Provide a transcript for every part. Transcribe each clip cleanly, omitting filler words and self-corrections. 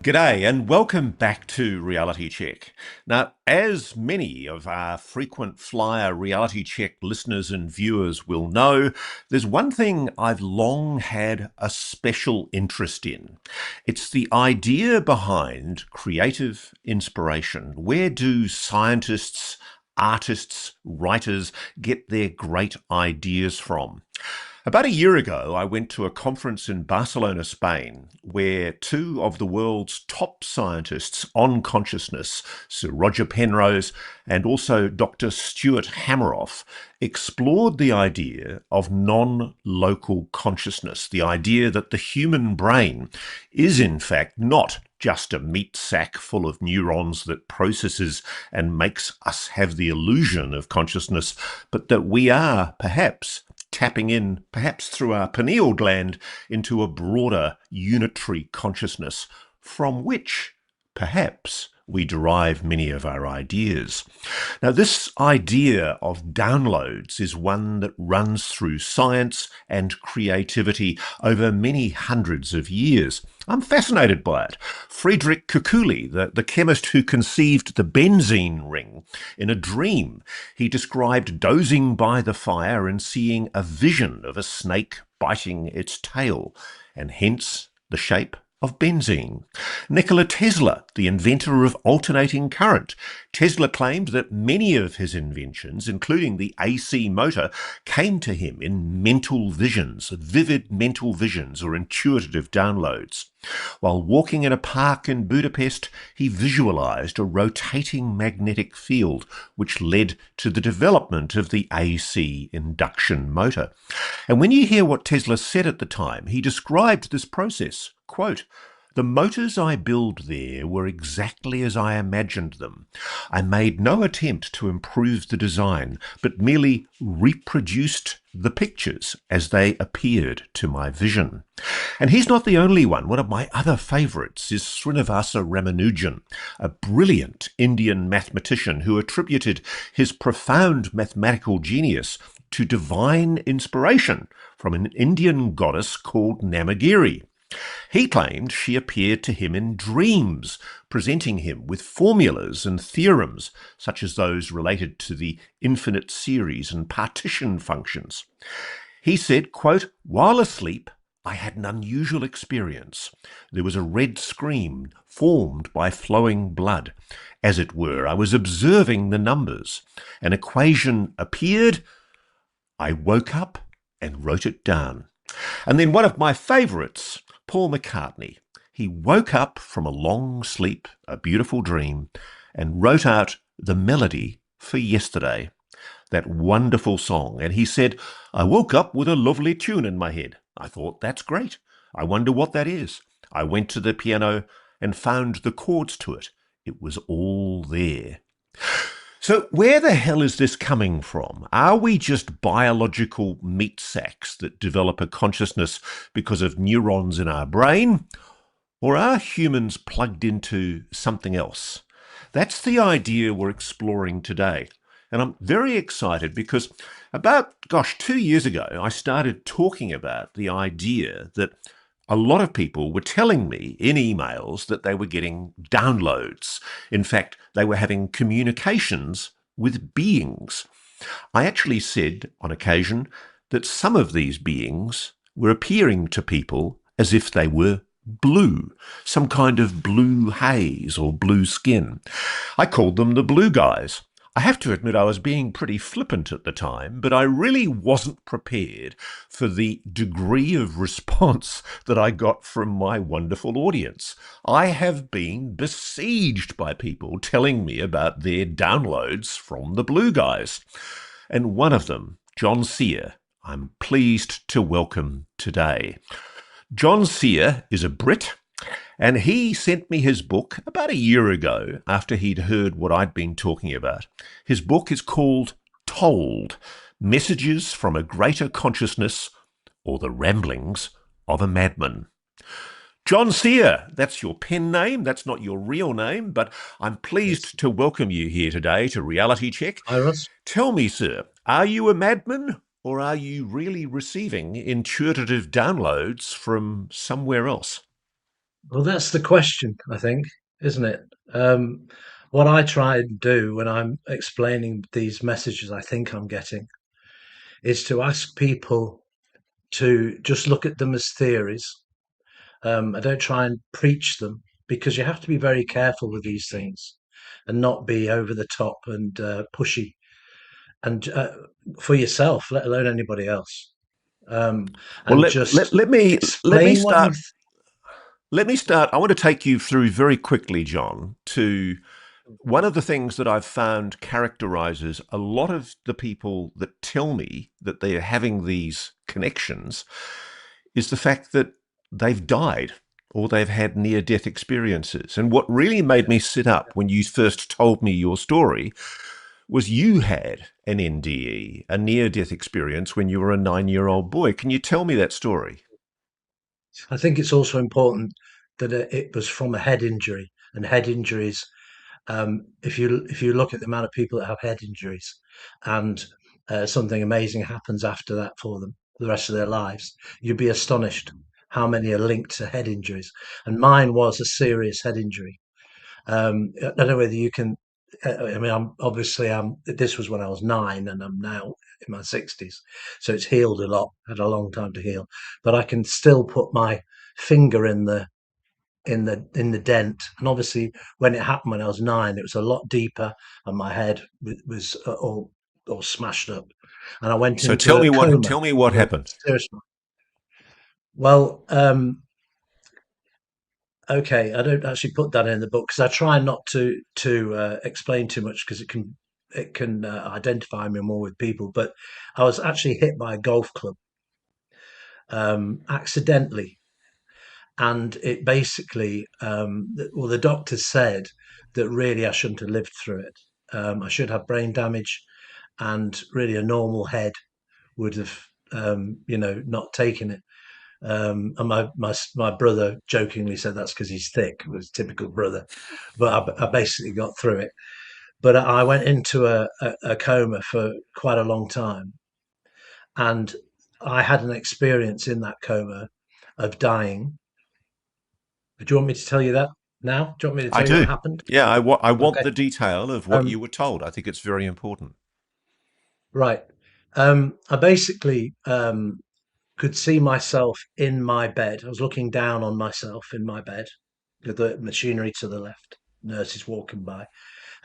G'day and welcome back to Reality Check. Now, as many of our frequent flyer Reality Check listeners and viewers will know, there's one thing I've long had a special interest in. It's the idea behind creative inspiration. Where do scientists, artists, writers get their great ideas from? About a year ago, I went to a conference in Barcelona, Spain, where two of the world's top scientists on consciousness, Sir Roger Penrose and also Dr. Stuart Hameroff, explored the idea of non-local consciousness, the idea that the human brain is in fact not just a meat sack full of neurons that processes and makes us have the illusion of consciousness, but that we are perhaps tapping in, perhaps through our pineal gland, into a broader unitary consciousness from which, perhaps, we derive many of our ideas. Now, this idea of downloads is one that runs through science and creativity over many hundreds of years. I'm fascinated by it. Friedrich Kekule, the chemist who conceived the benzene ring, in a dream, he described dozing by the fire and seeing a vision of a snake biting its tail, and hence the shape of benzene. Nikola Tesla, the inventor of alternating current. Tesla claimed that many of his inventions, including the AC motor, came to him in mental visions, vivid mental visions or intuitive downloads. While walking in a park in Budapest, he visualized a rotating magnetic field, which led to the development of the AC induction motor. And when you hear what Tesla said at the time, he described this process, quote, "The motors I built there were exactly as I imagined them. I made no attempt to improve the design, but merely reproduced the pictures as they appeared to my vision." And he's not the only one. One of my other favourites is Srinivasa Ramanujan, a brilliant Indian mathematician who attributed his profound mathematical genius to divine inspiration from an Indian goddess called Namagiri. He claimed she appeared to him in dreams, presenting him with formulas and theorems, such as those related to the infinite series and partition functions. He said, quote, "While asleep, I had an unusual experience. There was a red screen formed by flowing blood. As it were, I was observing the numbers. An equation appeared. I woke up and wrote it down." And then one of my favourites, Paul McCartney. He woke up from a long sleep, a beautiful dream, and wrote out the melody for Yesterday, that wonderful song. And he said, "I woke up with a lovely tune in my head. I thought, that's great. I wonder what that is. I went to the piano and found the chords to it. It was all there." So where the hell is this coming from? Are we just biological meat sacks that develop a consciousness because of neurons in our brain? Or are humans plugged into something else? That's the idea we're exploring today. And I'm very excited because about, 2 years ago, I started talking about the idea that a lot of people were telling me in emails that they were getting downloads. In fact, they were having communications with beings. I actually said on occasion that some of these beings were appearing to people as if they were blue, some kind of blue haze or blue skin. I called them the blue guys. I have to admit I was being pretty flippant at the time, but I really wasn't prepared for the degree of response that I got from my wonderful audience. I have been besieged by people telling me about their downloads from the blue guys. And one of them, John Seer, I'm pleased to welcome today. John Seer is a Brit, and he sent me his book about a year ago after he'd heard what I'd been talking about. His book is called Told: Messages from a Greater Consciousness, or the Ramblings of a Madman. John Seer, that's your pen name. That's not your real name, but I'm pleased to welcome you here today to Reality Check. Iris? Tell me, sir, are you a madman, or are you really receiving intuitive downloads from somewhere else? Well, that's the question, I think, isn't it? What I try and do when I'm explaining these messages I think I'm getting is to ask people to just look at them as theories. I don't try and preach them because you have to be very careful with these things and not be over the top and pushy and for yourself, let alone anybody else. Um, Well, and just let me explain what you. start. Let me start. I want to take you through very quickly, John, to one of the things that I've found characterizes a lot of the people that tell me that they're having these connections is the fact that they've died or they've had near death experiences. And what really made me sit up when you first told me your story was you had an NDE, a near death experience, when you were a 9-year-old boy. Can you tell me that story? I think it's also important that it was from a head injury, and head injuries. If you look at the amount of people that have head injuries, and something amazing happens after that for them for the rest of their lives, you'd be astonished how many are linked to head injuries. And mine was a serious head injury. I don't know whether you can. I mean, I'm. This was when I was 9, and I'm now in my 60s, so it's healed a lot. Had a long time to heal, but I can still put my finger in the dent. And obviously, when it happened when I was 9, it was a lot deeper, and my head was all smashed up, and I went So into a coma. tell me what A happened. serious one. Well, okay, I don't actually put that in the book because I try not to explain too much because it can identify me more with people. But I was actually hit by a golf club accidentally, and it basically well, the doctor said that really I shouldn't have lived through it. I should have brain damage, and really a normal head would have not taken it. And my brother jokingly said that's because he's thick. It was typical brother, but I basically got through it. But I went into a coma for quite a long time, and I had an experience in that coma of dying. Do you want me to tell you that now? Do you want me to I tell you what do. happened? Yeah, I want Okay. the detail of what you Um, were told. I think it's very important. right. I basically could see myself in my bed. I was looking down on myself in my bed with the machinery to the left, nurses walking by.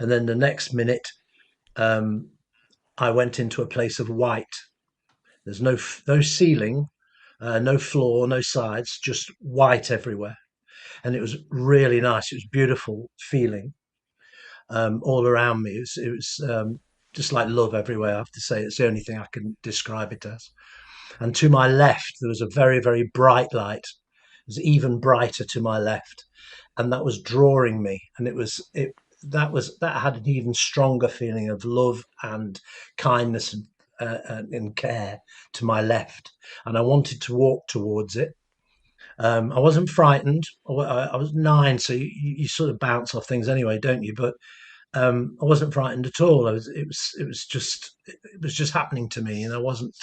And then the next minute, um, I went into a place of white. There's no ceiling, no floor, no sides, just white everywhere. And it was really nice. It was beautiful feeling all around me. It was just like love everywhere. I have to say, it's the only thing I can describe it as. And to my left, there was a very, very bright light. It was even brighter to my left, and that was drawing me. And that had an even stronger feeling of love and kindness and care to my left. And I wanted to walk towards it. I wasn't frightened. I was 9, so you sort of bounce off things anyway, don't you? But I wasn't frightened at all. It was just happening to me, and I wasn't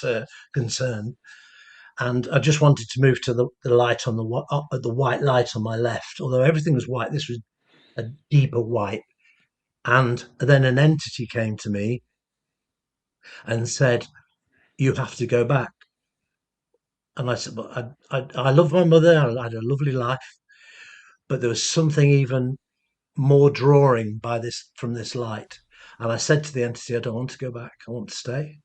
concerned. And I just wanted to move to the light on the white light on my left. Although everything was white, this was a deeper white. And then an entity came to me and said, "You have to go back." And I said, "Well, I love my mother. I had a lovely life, but there was something even more drawing by this from this light." And I said to the entity, "I don't want to go back. I want to stay."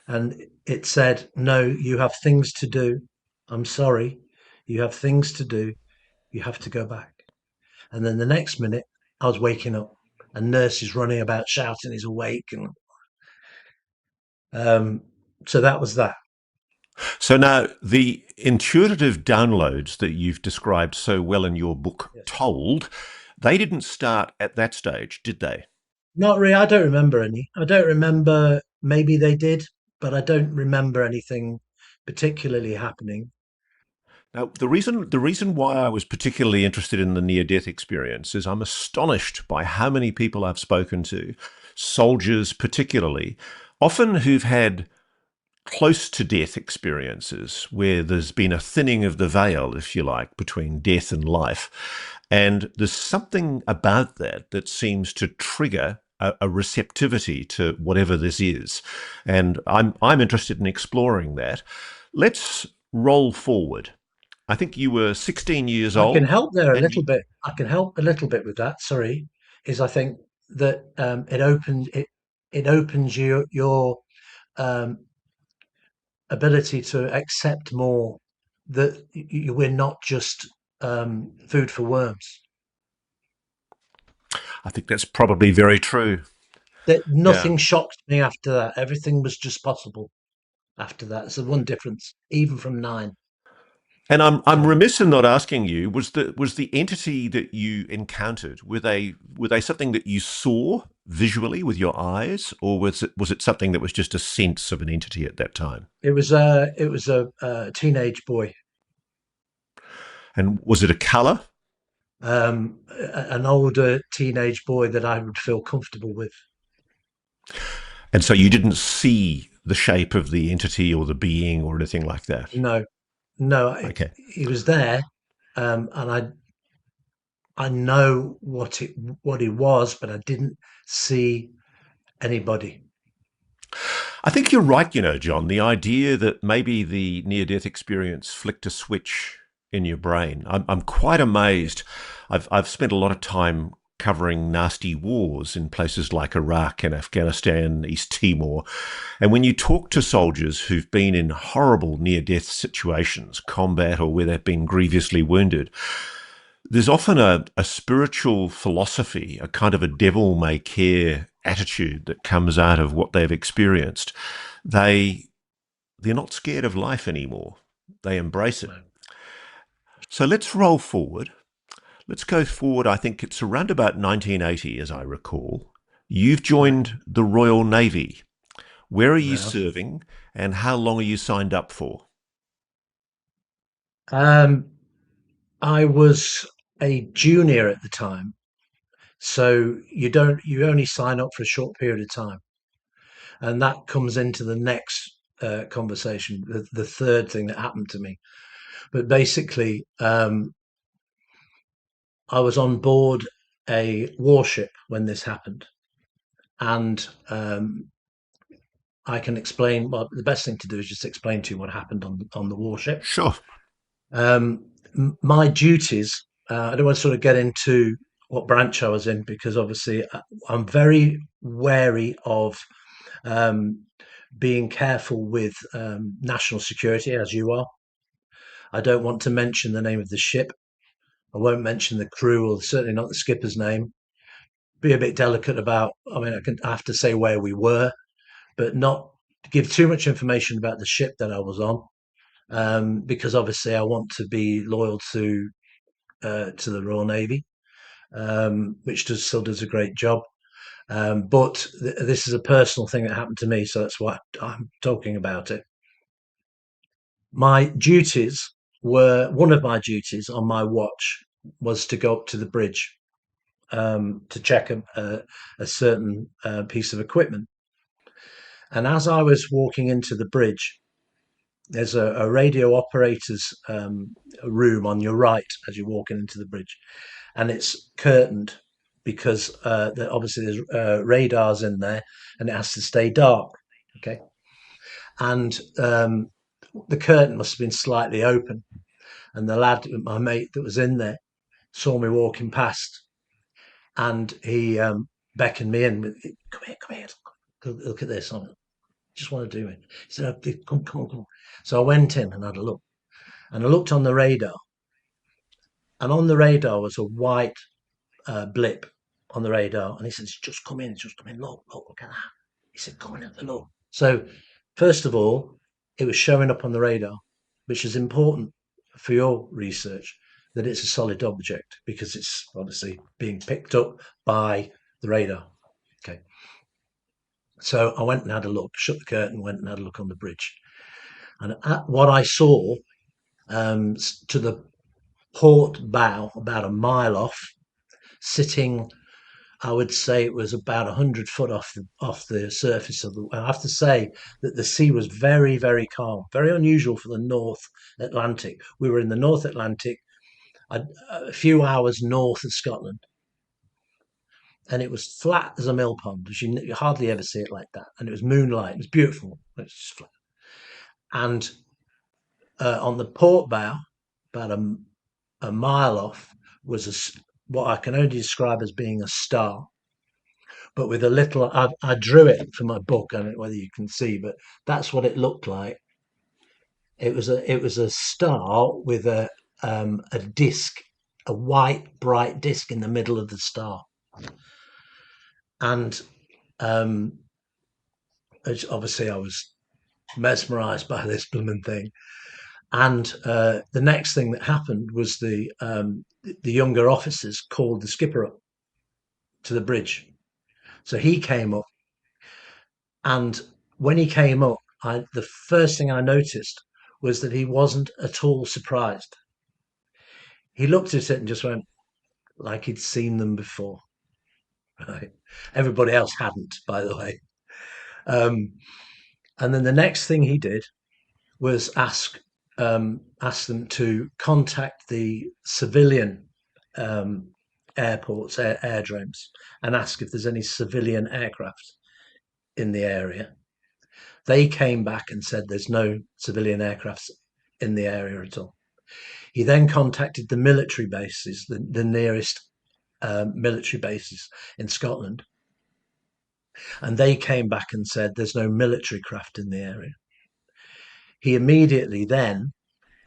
And it said, "No, you have things to do. I'm sorry. You have things to do. You have to go back." And then the next minute, I was waking up, and nurse is running about shouting he's awake. And um, so that was that. So now the intuitive downloads that you've described so well in your book, Yes. Told, they didn't start at that stage, did they? Not really. I don't remember any. I don't remember. Maybe they did, but I don't remember anything particularly happening. Now, the reason why I was particularly interested in the near death experience is I'm astonished by how many people I've spoken to, soldiers particularly, often who've had close to death experiences where there's been a thinning of the veil, if you like, between death and life. And there's something about that that seems to trigger a receptivity to whatever this is. And I'm interested in exploring that. Let's roll forward. I think you were 16 years I can old. help there a And little bit. I can help a little bit with that. Sorry, is I think that it opens your um, ability to accept more that we're not just food for worms. I think that's probably very true. That Yeah. nothing shocked me after that. Everything was just possible after that. It's the one difference, even from 9. And I'm So remiss in not asking you, was the entity that you encountered, were they something that you saw visually with your eyes, or was it something that was just a sense of an entity at that time? it was a teenage boy, And was it a color? an older teenage boy that I would feel comfortable with. And so you didn't see the shape of the entity or the being or anything like that. No, no, Okay. he was there, and I know what he was, but I didn't see anybody. I think you're right, John. The idea that maybe the near-death experience flicked a switch in your brain. I'm quite amazed. I've spent a lot of time covering nasty wars in places like Iraq and Afghanistan, East Timor. And when you talk to soldiers who've been in horrible near-death situations, combat or where they've been grievously wounded, there's often a spiritual philosophy, a kind of a devil may care attitude that comes out of what they've experienced. They're not scared of life anymore. They embrace it. So let's roll forward. Let's go forward. I think it's around about 1980, as I recall. You've joined the Royal Navy. Where are you Now, serving, and how long are you signed up for? um, I was a junior at the time, so you only sign up for a short period of time, and that comes into the next conversation, the third thing that happened to me. But basically, I was on board a warship when this happened, and I can explain. Well, the best thing to do is just explain to you what happened on the warship. Sure. My duties. I don't want to sort of get into what branch I was in because obviously I'm very wary of um, being careful with national security, as you are. I don't want to mention the name of the ship. I won't mention the crew, or certainly not the skipper's name. Be a bit delicate about. I mean, I have to say where we were, but not give too much information about the ship that I was on, because obviously I want to be loyal to the Royal Navy, which still does a great job. But this is a personal thing that happened to me, so that's why I'm talking about it. My duties one of my duties on my watch was to go up to the bridge to check a certain piece of equipment. And as I was walking into the bridge, there's a radio operator's room on your right as you're walking into the bridge, and it's curtained because obviously there's radars in there, and it has to stay dark. Okay, and the curtain must have been slightly open, and the lad, my mate that was in there, saw me walking past, and he beckoned me in. Come here, look at this. I just want to do it. He said, "Oh, come on, come on." So I went in and had a look, and I looked on the radar, and on the radar was a white blip on the radar, and he said, just come in, look at that." He said, "Come in, have a look." So, first of all, it was showing up on the radar, which is important for your research, that it's a solid object because it's obviously being picked up by the radar. Okay. So I went and had a look, shut the curtain, went and had a look on the bridge. And at what I saw, to the port bow, about a mile off, sitting I would say it was about 100 foot off the surface of the. I have to say that the sea was very, very calm, very unusual for the North Atlantic. We were in the North Atlantic, a few hours north of Scotland, and it was flat as a mill pond. As you hardly ever see it like that, and it was moonlight. It was beautiful. It was just flat. And on the port bow, about a mile off, was what I can only describe as being a star, but with a little. I drew it for my book. I don't know whether you can see, but that's what it looked like. It was a star with a disc, a white bright disc in the middle of the star, and obviously I was mesmerised by this blooming thing. And the next thing that happened was the younger officers called the skipper up to the bridge. So he came up, and when he came up, the first thing I noticed was that he wasn't at all surprised. He looked at it and just went like he'd seen them before. Right? Everybody else hadn't, by the way. And then the next thing he did was ask them to contact the civilian airports, airdromes, and ask if there's any civilian aircraft in the area. They came back and said there's no civilian aircrafts in the area at all. He then contacted the military bases, the nearest military bases in Scotland, and they came back and said there's no military craft in the area. He immediately then,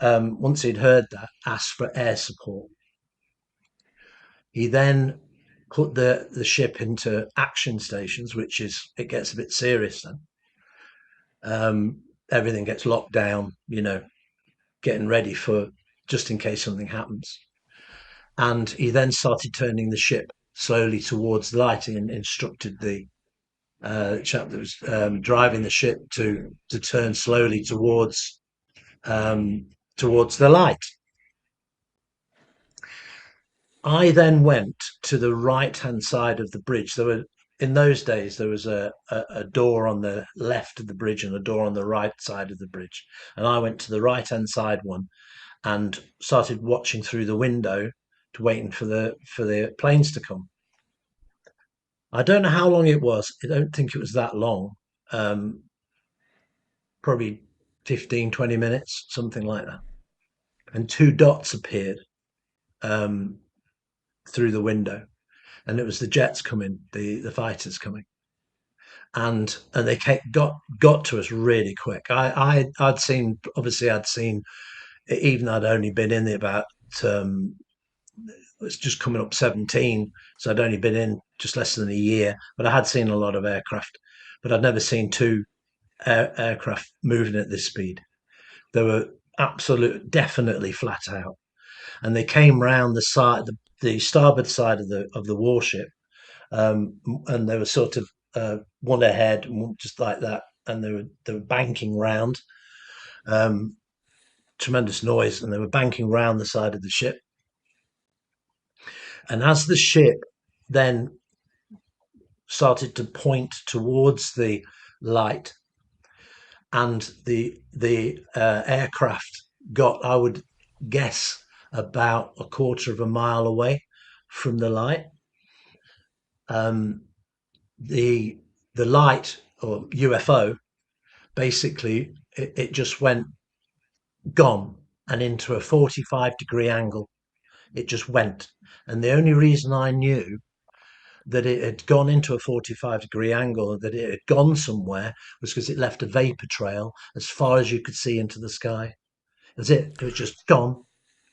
once he'd heard that, asked for air support. He then put the ship into action stations, which is, it gets a bit serious then. Everything gets locked down, getting ready for just in case something happens. And he then started turning the ship slowly towards the light and instructed the chap that was driving the ship to turn slowly towards the light. I then went to the right-hand side of the bridge. In those days, there was a door on the left of the bridge and a door on the right side of the bridge. And I went to the right-hand side one and started watching through the window, waiting for the planes to come. I don't know how long it was. I don't think it was that long. Probably 15, 20 minutes, something like that. And two dots appeared through the window, and it was the jets coming, the fighters coming, and they got to us really quick. I'd seen, even I'd only been in there about it's just coming up 17, so I'd only been in just less than a year, but I had seen a lot of aircraft, but I'd never seen two aircraft moving at this speed. They were definitely flat out, and they came round the side, the starboard side of the warship, and they were sort of one ahead, just like that, and they were banking round. Tremendous noise, and they were banking round the side of the ship. And as the ship then started to point towards the light, and the aircraft got, I would guess, about a quarter of a mile away from the light, the light, or UFO, basically it just went gone, and into a 45-degree angle. It just went. And the only reason I knew that it had gone into a 45-degree angle, that it had gone somewhere, was because it left a vapor trail as far as you could see into the sky. That's it. It was just gone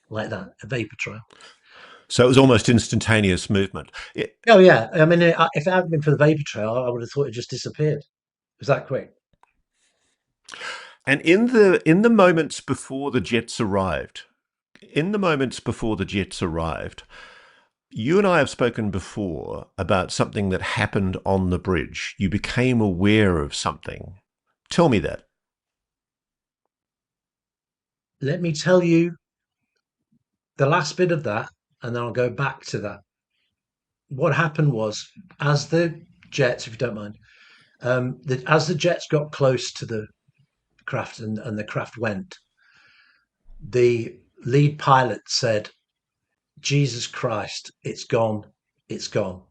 like that, a vapor trail. So it was almost instantaneous movement. Oh, yeah. I mean, if it hadn't been for the vapor trail, I would have thought it just disappeared. It was that quick. And in the moments before the jets arrived, you and I have spoken before about something that happened on the bridge. You became aware of something. Tell me that. Let me tell you the last bit of that, and then I'll go back to that. what happened was, as the jets, if you don't mind, as the jets got close to the craft and the craft went, the lead pilot said, "Jesus Christ, it's gone, it's gone."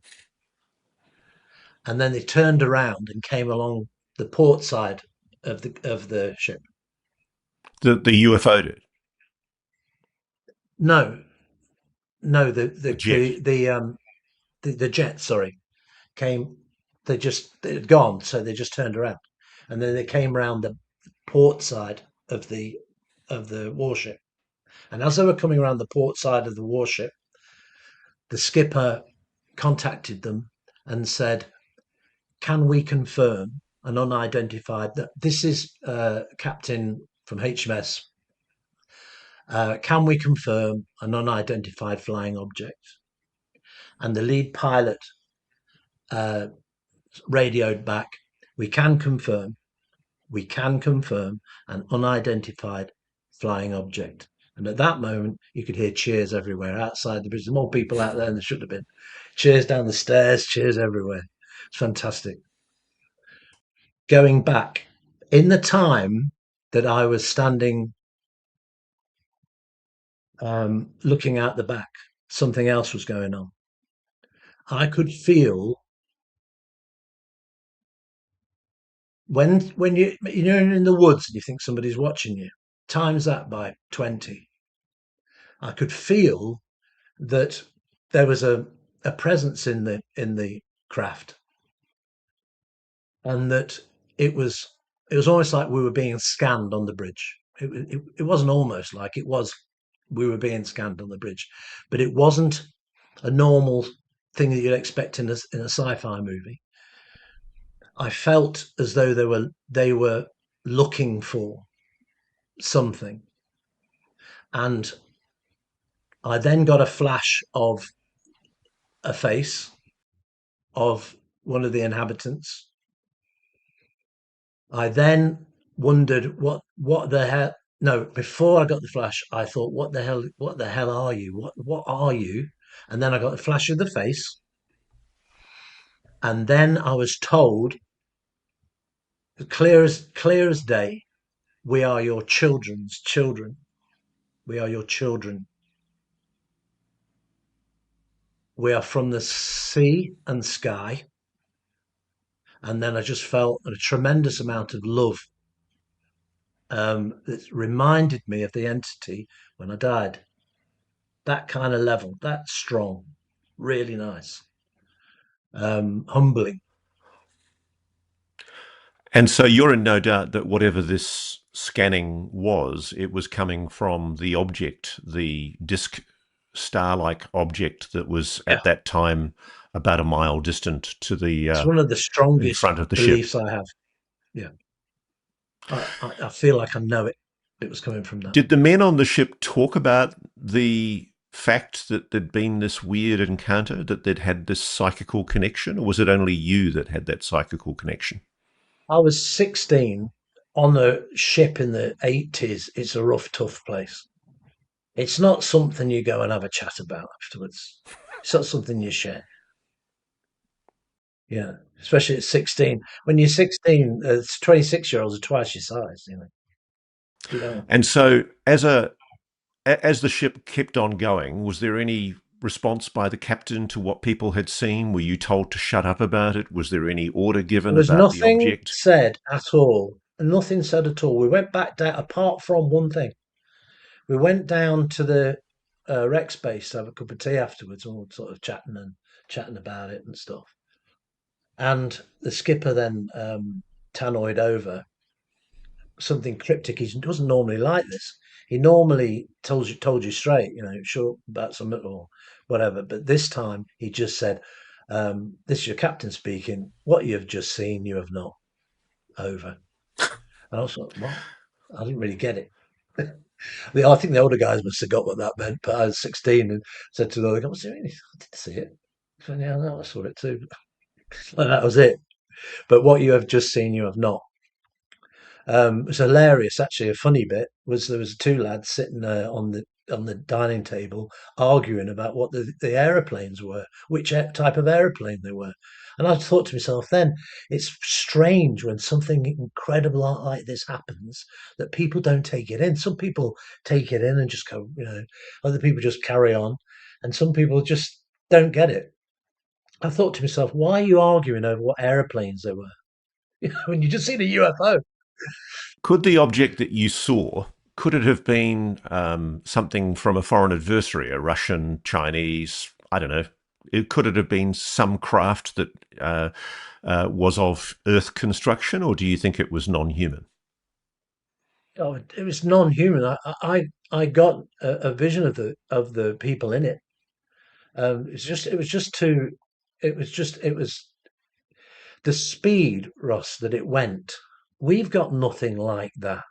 And then they turned around and came along the port side of the ship. The UFO did. No, no, The jet. the jet, sorry, came. They had gone, so they just turned around, and then they came around the port side of the warship. And as they were coming around the port side of the warship, the skipper contacted them and said, "Can we confirm an unidentified? That this is Captain from HMS. Can we confirm an unidentified flying object?" And the lead pilot radioed back, we can confirm an unidentified flying object." And at that moment, you could hear cheers everywhere outside the bridge. There's more people out there than there should have been. Cheers down the stairs, cheers everywhere. It's fantastic. Going back, in the time that I was standing looking out the back, something else was going on. I could feel when you're in the woods and you think somebody's watching you, times that by 20. I could feel that there was a presence in the craft, and that it was almost like we were being scanned on the bridge. It wasn't almost like, it was, we were being scanned on the bridge, but it wasn't a normal thing that you'd expect in a sci-fi movie. I felt as though they were looking for something, and I then got a flash of a face of one of the inhabitants. I then wondered what the hell. No, before I got the flash, I thought, what the hell are you? What are you? And then I got the flash of the face, and then I was told, clear as day, "We are your children's children. We are your children. We are from the sea and sky." And then I just felt a tremendous amount of love that reminded me of the entity when I died. That kind of level, that strong, really nice, humbling. And so you're in no doubt that whatever this scanning was, it was coming from the object, the disk star-like object that was Yeah, at that time about a mile distant to the it's one of the in strongest front of the ship. beliefs I have. Yeah, I feel like I know it. It was coming from that. Did the men on the ship talk about the fact that there'd been this weird encounter, that they'd had this psychical connection, or was it only you that had that psychical connection? I was 16 on a ship in the 80s. It's a rough, tough place. It's not something you go and have a chat about afterwards. It's not something you share. Yeah, especially at 16. When you're 16, 26-year-olds are twice your size. You know. And so, as the ship kept on going, was there any response by the captain to what people had seen? Were you told to shut up about it? Was there any order There given was about the nothing object? said at all. Nothing said at all. We went back down, apart from one thing. We went down to the rec space to have a cup of tea afterwards, and all sort of chatting about it and stuff. And the skipper then tannoyed over something cryptic. He doesn't normally like this. He normally told you straight, sure about something or whatever. But this time he just said, "This is your captain speaking. What you have just seen, you have not. Over." And I was like, "What?" I didn't really get it. I think the older guys must have got what that meant, but I was 16 and said to the other guy, "What's it mean?" "I did see it." I said, "Yeah, no, I saw it too." And that was it. But what you have just seen, you have not. It was hilarious, actually. A funny bit was there was two lads sitting on on the dining table arguing about what the aeroplanes were, which type of aeroplane they were. And I thought to myself then, it's strange when something incredible like this happens that people don't take it in. Some people take it in and just go, other people just carry on, and some people just don't get it. I thought to myself, why are you arguing over what aeroplanes they were? When you just seen a UFO. Could the object that you saw, could it have been something from a foreign adversary, a Russian, Chinese, I don't know, could it have been some craft that was of Earth construction, or do you think it was non-human? Oh, it was non-human. I got a vision of the people in it. It was the speed, Ross, that it went. We've got nothing like that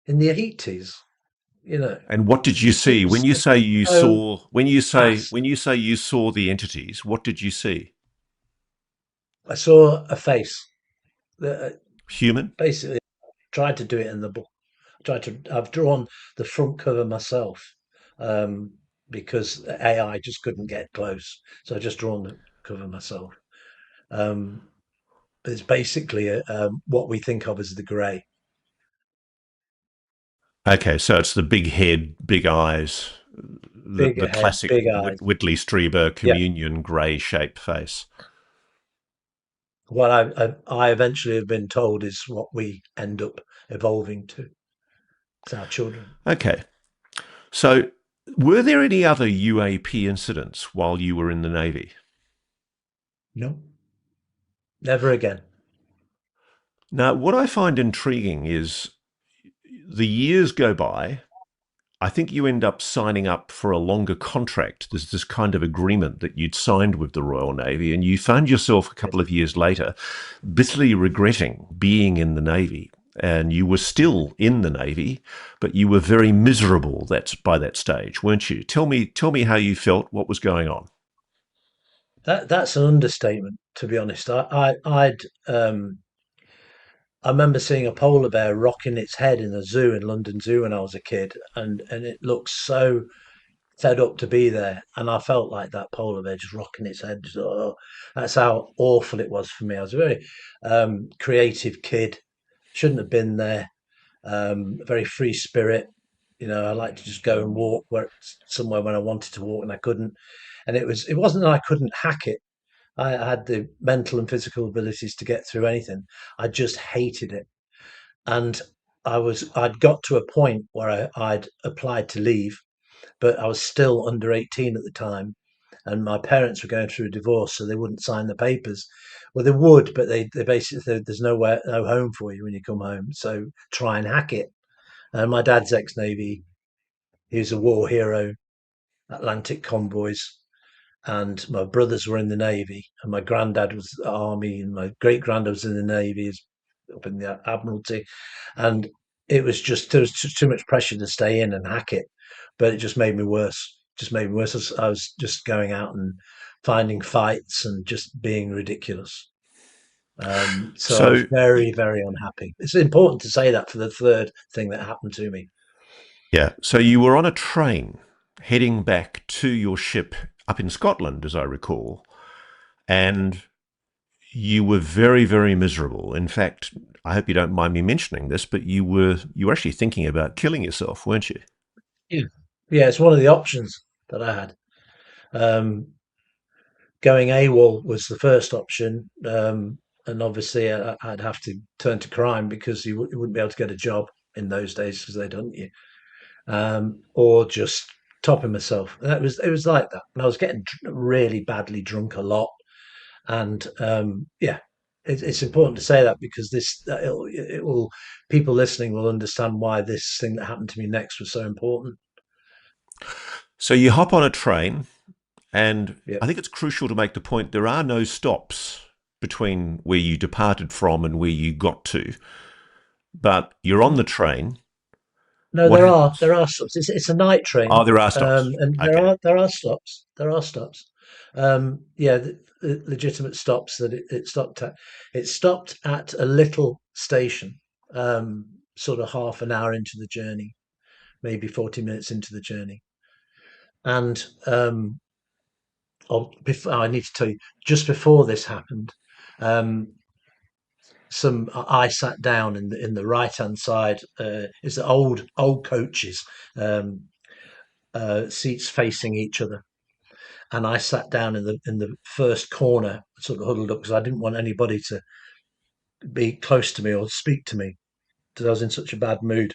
in the 80s. And what did you see when you say you so saw? fast. When you say you saw the entities, what did you see? I saw a face that Human? basically tried to do it in the book. I've drawn the front cover myself, because AI just couldn't get close. So I just drawn the cover myself. Um, it's basically what we think of as the grey. Okay, so it's the big head, big eyes, Bigger the head, classic big eyes. Whitley Strieber Yeah. communion grey shaped face. What I eventually have been told is what we end up evolving to. It's our children. Okay, so were there any other UAP incidents while you were in the Navy? No, never again. Now, what I find intriguing is the years go by. I think you end up signing up for a longer contract. There's this kind of agreement that you'd signed with the Royal Navy, and you found yourself a Yes. couple of years later bitterly regretting being in the Navy. And you were still in the Navy, but you were very miserable by that stage, weren't you? Tell me how you felt, what was going on. That's an understatement, to be honest. I remember seeing a polar bear rocking its head in a zoo in London Zoo when I was a kid, and it looked so fed up to be there, and I felt like that polar bear just rocking its head. Just, oh, that's how awful it was for me. I was a very creative kid, shouldn't have been there. Very free spirit. I like to just go and walk somewhere when I wanted to walk and I couldn't. And it wasn't that I couldn't hack it. I had the mental and physical abilities to get through anything. I just hated it. And I'd got to a point where I'd applied to leave, but I was still under 18 at the time. And my parents were going through a divorce, so they wouldn't sign the papers. Well, they would, but they basically said, there's no home for you when you come home. So try and hack it. And my dad's ex-Navy. He was a war hero, Atlantic convoys. And my brothers were in the Navy, and my granddad was the Army, and my great granddad was in the Navy, he's up in the Admiralty. And there was just too much pressure to stay in and hack it, but it just made me worse. Just made me worse. I was just going out and finding fights and just being ridiculous. So I was So, very, very unhappy. It's important to say that for the third thing that happened to me. yeah, so you were on a train heading back to your ship up in Scotland, as I recall, and you were very, very miserable. In fact, I hope you don't mind me mentioning this, but you were actually thinking about killing yourself, weren't you? Yeah, yeah, it's one of the options that I had. Um, Going AWOL was the first option, and obviously I'd have to turn to crime because you wouldn't be able to get a job in those days because they'd hunt you, or just topping myself. And it was like that, and I was getting really badly drunk a lot, and yeah, it's important to say that because it will people listening will understand why this thing that happened to me next was so important. So you hop on a train, and Yeah. I think it's crucial to make the point there are no stops between where you departed from and where you got to, but you're on the train. No, What happens? there are stops. It's a night train, Oh, there are stops. and Okay. there are stops. There are stops. Yeah, the legitimate stops that it stopped at. It stopped at a little station, sort of half an hour into the journey, maybe 40 minutes into the journey. And I need to tell you, just before this happened, um, I sat down in the right hand side. It's the old coaches, um, seats facing each other, and I sat down in the first corner, sort of huddled up, because I didn't want anybody to be close to me or speak to me because I was in such a bad mood.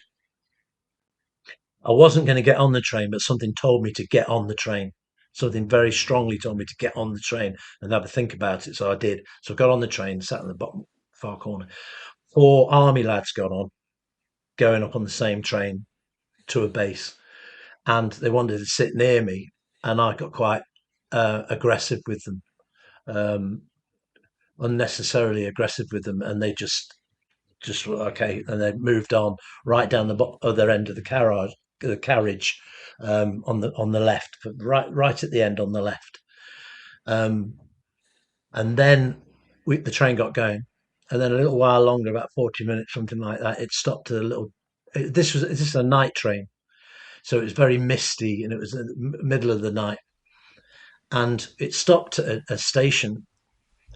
I wasn't going to get on the train, but something told me to get on the train. Something very strongly told me to get on the train and have a think about it. So I did. So I got on the train, sat in the bottom far corner. Four army lads got on, going up on the same train to a base, and they wanted to sit near me, and I got quite aggressive with them, um, unnecessarily aggressive with them, and they just okay, and they moved on right down the other end of the carriage, on the left, right at the end on the left, um, and then the train got going, and then a little while longer, about 40 minutes, something like that, it stopped at a little. This is a night train, so it was very misty, and it was in the middle of the night, and it stopped at a station,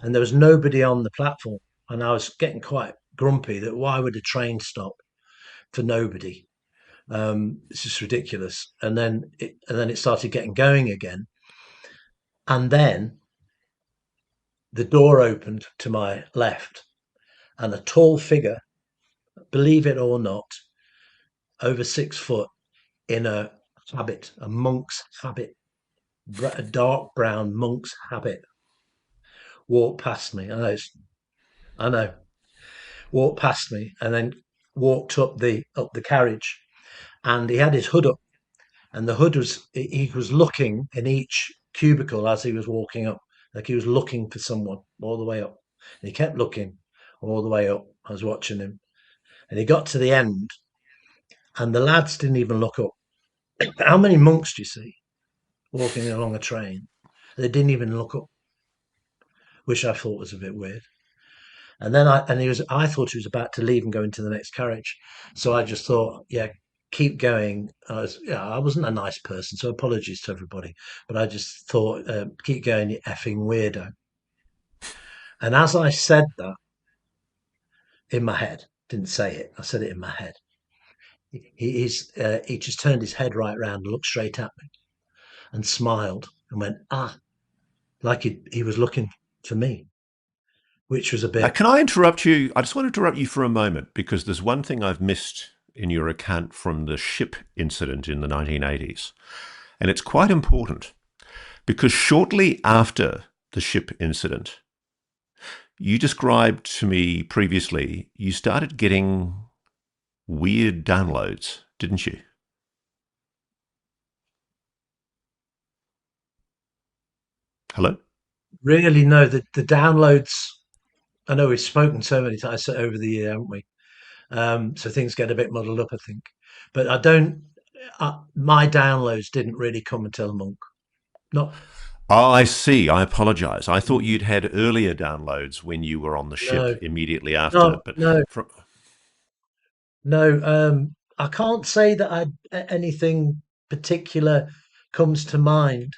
and there was nobody on the platform, and I was getting quite grumpy that why would a train stop for nobody? It's just ridiculous. And then it started getting going again. And then the door opened to my left, and a tall figure, believe it or not, over 6 foot, in a habit, a monk's habit, a dark brown monk's habit, walked past me. I know, walked past me, and then walked up the carriage, and he had his hood up, and the hood was he was looking in each cubicle as he was walking up, like he was looking for someone all the way up, and he kept looking all the way up. I was watching him, and he got to the end, and the lads didn't even look up. How many monks do you see walking along a train? They didn't even look up, which I thought was a bit weird. And then I thought he was about to leave and go into the next carriage. So I just thought, yeah, keep going. I wasn't a nice person, so apologies to everybody. But I just thought, keep going, you effing weirdo. And as I said that in my head, didn't say it, I said it in my head. He just turned his head right round and looked straight at me and smiled and went, like he was looking for me, which was a bit. Can I interrupt you? I just want to interrupt you for a moment because there's one thing I've missed in your account from the ship incident in the 1980s. And it's quite important because shortly after the ship incident, you described to me previously, you started getting weird downloads, didn't you? Hello? Really, no. The downloads. I know we've spoken so many times over the year, haven't we? So things get a bit muddled up, I think. But I don't. My downloads didn't really come until Monk. Not. Oh, I see. I apologize. I thought you'd had earlier downloads when you were on the ship No, immediately after, no, but no, from, no. I can't say that anything particular comes to mind.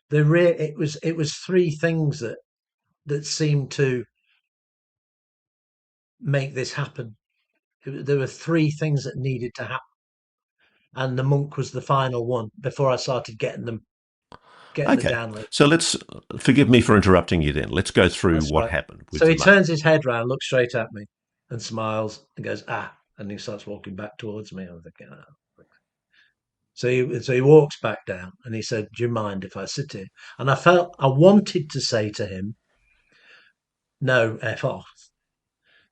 It was three things that seemed to make this happen. There were three things that needed to happen, and the Monk was the final one before I started getting the okay. download. So let's, forgive me for interrupting you then. Let's go through That's what right. happened with So the he monk. turns his head round, looks straight at me, and smiles and goes, and he starts walking back towards me. I'm thinking, So he walks back down and he said, "Do you mind if I sit here?" And I wanted to say to him, "No, F off."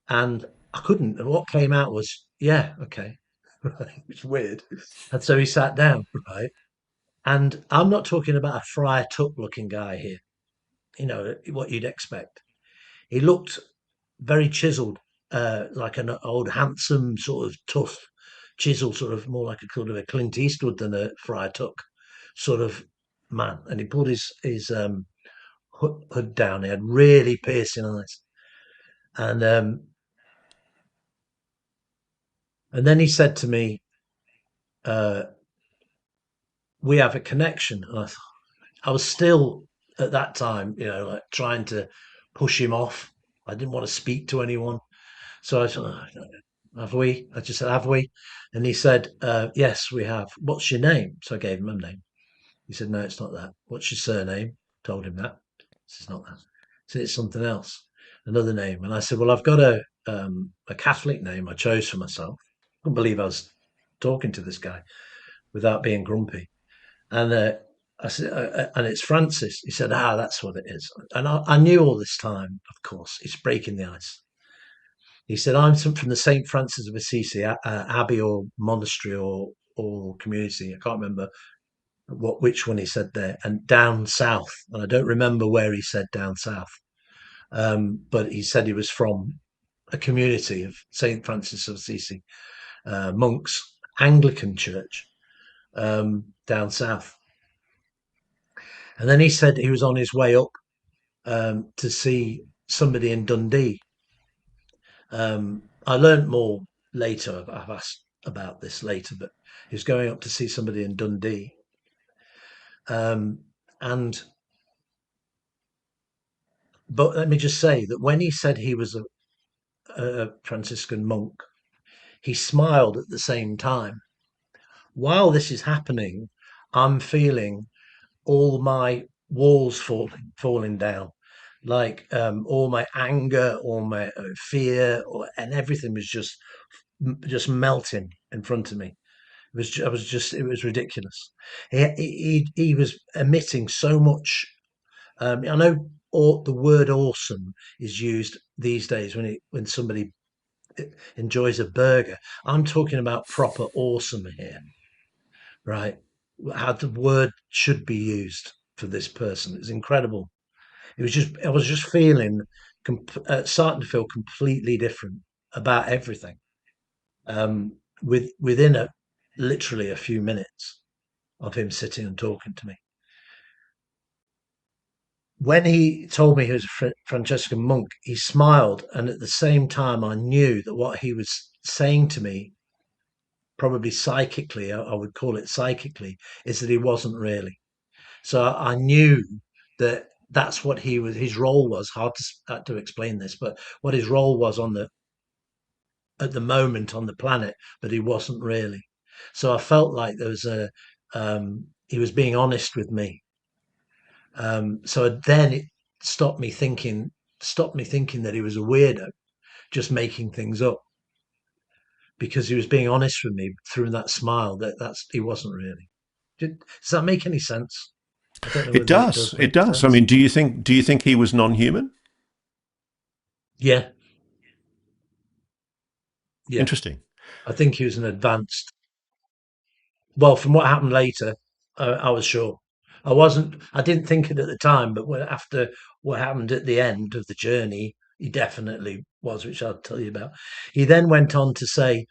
And I couldn't. And what came out was, "Yeah, okay." Right. It's weird. And so he sat down, right? And I'm not talking about a Friar Tuck looking guy here, what you'd expect. He looked very chiseled, like an old, handsome, sort of tough, chisel, sort of more like a sort of a Clint Eastwood than a Friar Tuck sort of man. And he pulled his hood down. He had really piercing eyes, and and then he said to me, we have a connection. And I was still at that time, like trying to push him off. I didn't want to speak to anyone. So I said, have we? I just said, have we? And he said, yes, we have. What's your name? So I gave him a name. He said, no, it's not that. What's your surname? Told him that. It's not that. He said, it's something else, another name. And I said, well, I've got a Catholic name I chose for myself. I couldn't believe I was talking to this guy without being grumpy. And I said, and it's Francis. He said, that's what it is. And I knew all this time, of course, it's breaking the ice. He said, I'm from the St. Francis of Assisi abbey or monastery or community. I can't remember which one he said there, and down south. And I don't remember where he said down south. But he said he was from a community of St. Francis of Assisi monks, Anglican church, down south. And then he said he was on his way up to see somebody in Dundee. I learned more later. I've asked about this later, but he was going up to see somebody in Dundee. But let me just say that when he said he was a Franciscan monk, he smiled at the same time. While this is happening, I'm feeling all my walls falling down, like all my anger, all my fear, and everything was just melting in front of me. It was ridiculous. He was emitting so much. I know the word awesome is used these days when somebody enjoys a burger. I'm talking about proper awesome here, right? How the word should be used for this person. It's incredible. I was just feeling, starting to feel completely different about everything. Within literally a few minutes of him sitting and talking to me. When he told me he was a Franciscan monk, he smiled, and at the same time, I knew that what he was saying to me, probably psychically, I would call it psychically, is that he wasn't really. So I knew that that's what his role was. Hard to explain this, but what his role was at the moment on the planet, but he wasn't really. So I felt like there was he was being honest with me. So then it stopped me thinking that he was a weirdo, just making things up, because he was being honest with me through that smile. That's he wasn't really. Does that make any sense? I don't know It whether it does. does It make does. I sense. mean, do you think he was non-human? Yeah, yeah. Interesting. I think he was an advanced. Well, from what happened later, I was sure. I wasn't. I didn't think it at the time, but after what happened at the end of the journey, he definitely was, which I'll tell you about. He then went on to say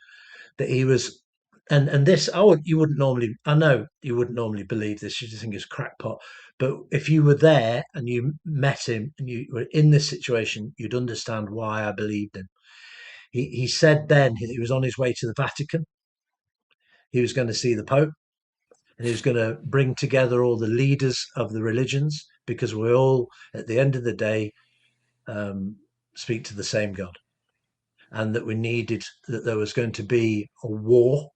that he was, and this, you wouldn't normally. I know you wouldn't normally believe this. You just think it's crackpot. But if you were there and you met him and you were in this situation, you'd understand why I believed him. He said then he was on his way to the Vatican. He was going to see the Pope, and he was going to bring together all the leaders of the religions, because we all, at the end of the day, speak to the same God, and that there was going to be a war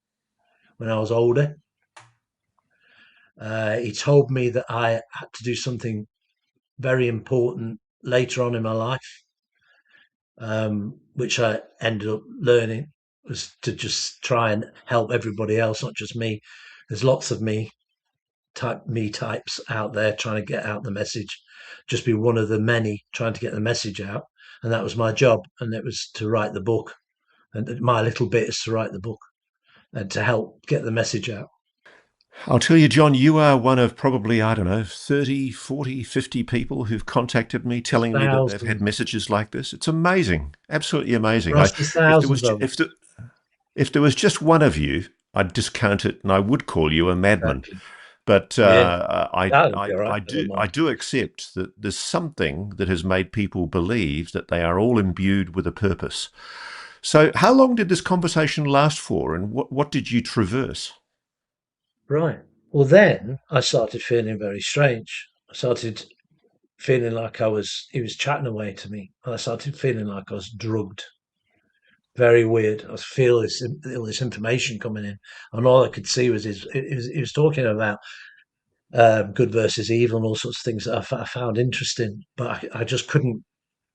when I was older. He told me that I had to do something very important later on in my life, which I ended up learning, was to just try and help everybody else, not just me. There's lots of types out there trying to get out the message. Just be one of the many trying to get the message out, and that was my job. And it was to write the book, and my little bit is to write the book and to help get the message out. I'll tell you, John, you are one of probably, I don't know, 30, 40, 50 people who've contacted me telling me that they've had Thousands, messages like this. It's amazing. Absolutely amazing. Ross, there's thousands of them. If there was just one of you, I'd discount it and I would call you a madman. Exactly. But Yeah, that would be all right. I I don't I mind. do accept that there's something that has made people believe that they are all imbued with a purpose. So, how long did this conversation last for, and what did you traverse? Right. Well, then I started feeling very strange. I started feeling like he was chatting away to me. And I started feeling like I was drugged. Very weird. I was feeling all this information coming in, and all I could see was he was talking about good versus evil and all sorts of things that I found interesting, but I just couldn't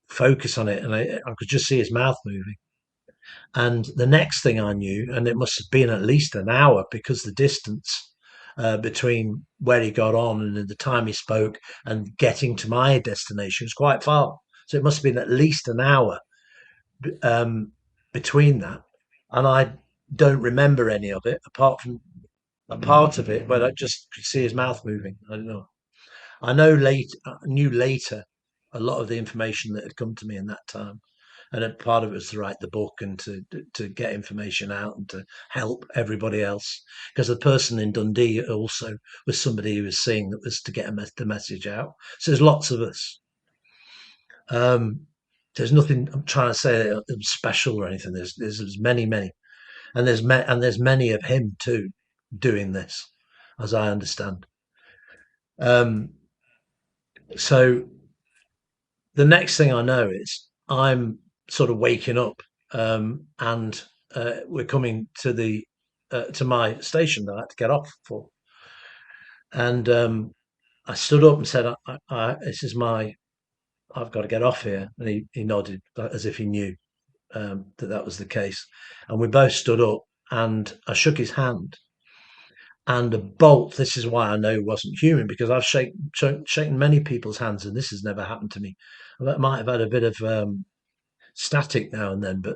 focus on it, and I could just see his mouth moving. And the next thing I knew, and it must have been at least an hour because the distance between where he got on and the time he spoke and getting to my destination was quite far. So it must have been at least an hour um, between that. And I don't remember any of it apart from a part of it where I just could see his mouth moving. I don't know. I knew later a lot of the information that had come to me in that time, and a part of it was to write the book and to get information out and to help everybody else. Because the person in Dundee also was somebody who was seeing that was to get the message out. So there's lots of us. There's nothing I'm trying to say that was special or anything. There's many, and there's many of him too doing this, as I understand. Um, so the next thing I know is I'm sort of waking up, and we're coming to the to my station that I had to get off for, and I stood up and said, "This is my. I've got to get off here." And he nodded as if he knew that was the case, and we both stood up, and I shook his hand. And a bolt. This is why I know wasn't human, because I've shaken many people's hands, and this has never happened to me. I might have had a bit of static now and then, but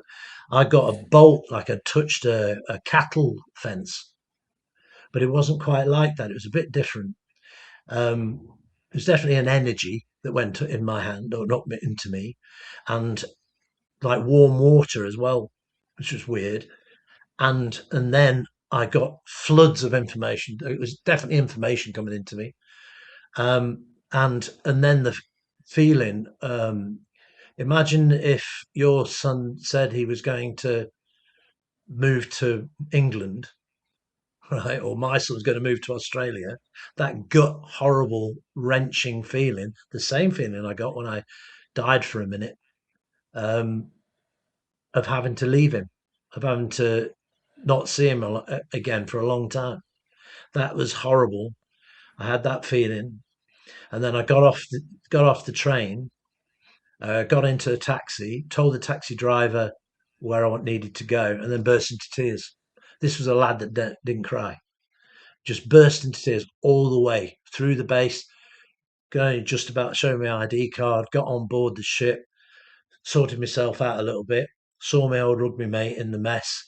I got a bolt like I touched a cattle fence, but it wasn't quite like that. It was a bit different. It was definitely an energy that went in my hand or not into me, and like warm water as well, which was weird. And then I got floods of information. It was definitely information coming into me, and then the feeling. Imagine if your son said he was going to move to England, right? Or my son's going to move to Australia. That gut, horrible, wrenching feeling, the same feeling I got when I died for a minute, um, of having to leave him, of having to not see him again for a long time. That was horrible. I had that feeling, and then I got off the train, got into a taxi, told the taxi driver where I needed to go, and then burst into tears. This was a lad that didn't cry, just burst into tears all the way through the base, going just about showing me ID card, got on board the ship, sorted myself out a little bit, saw my old rugby mate in the mess,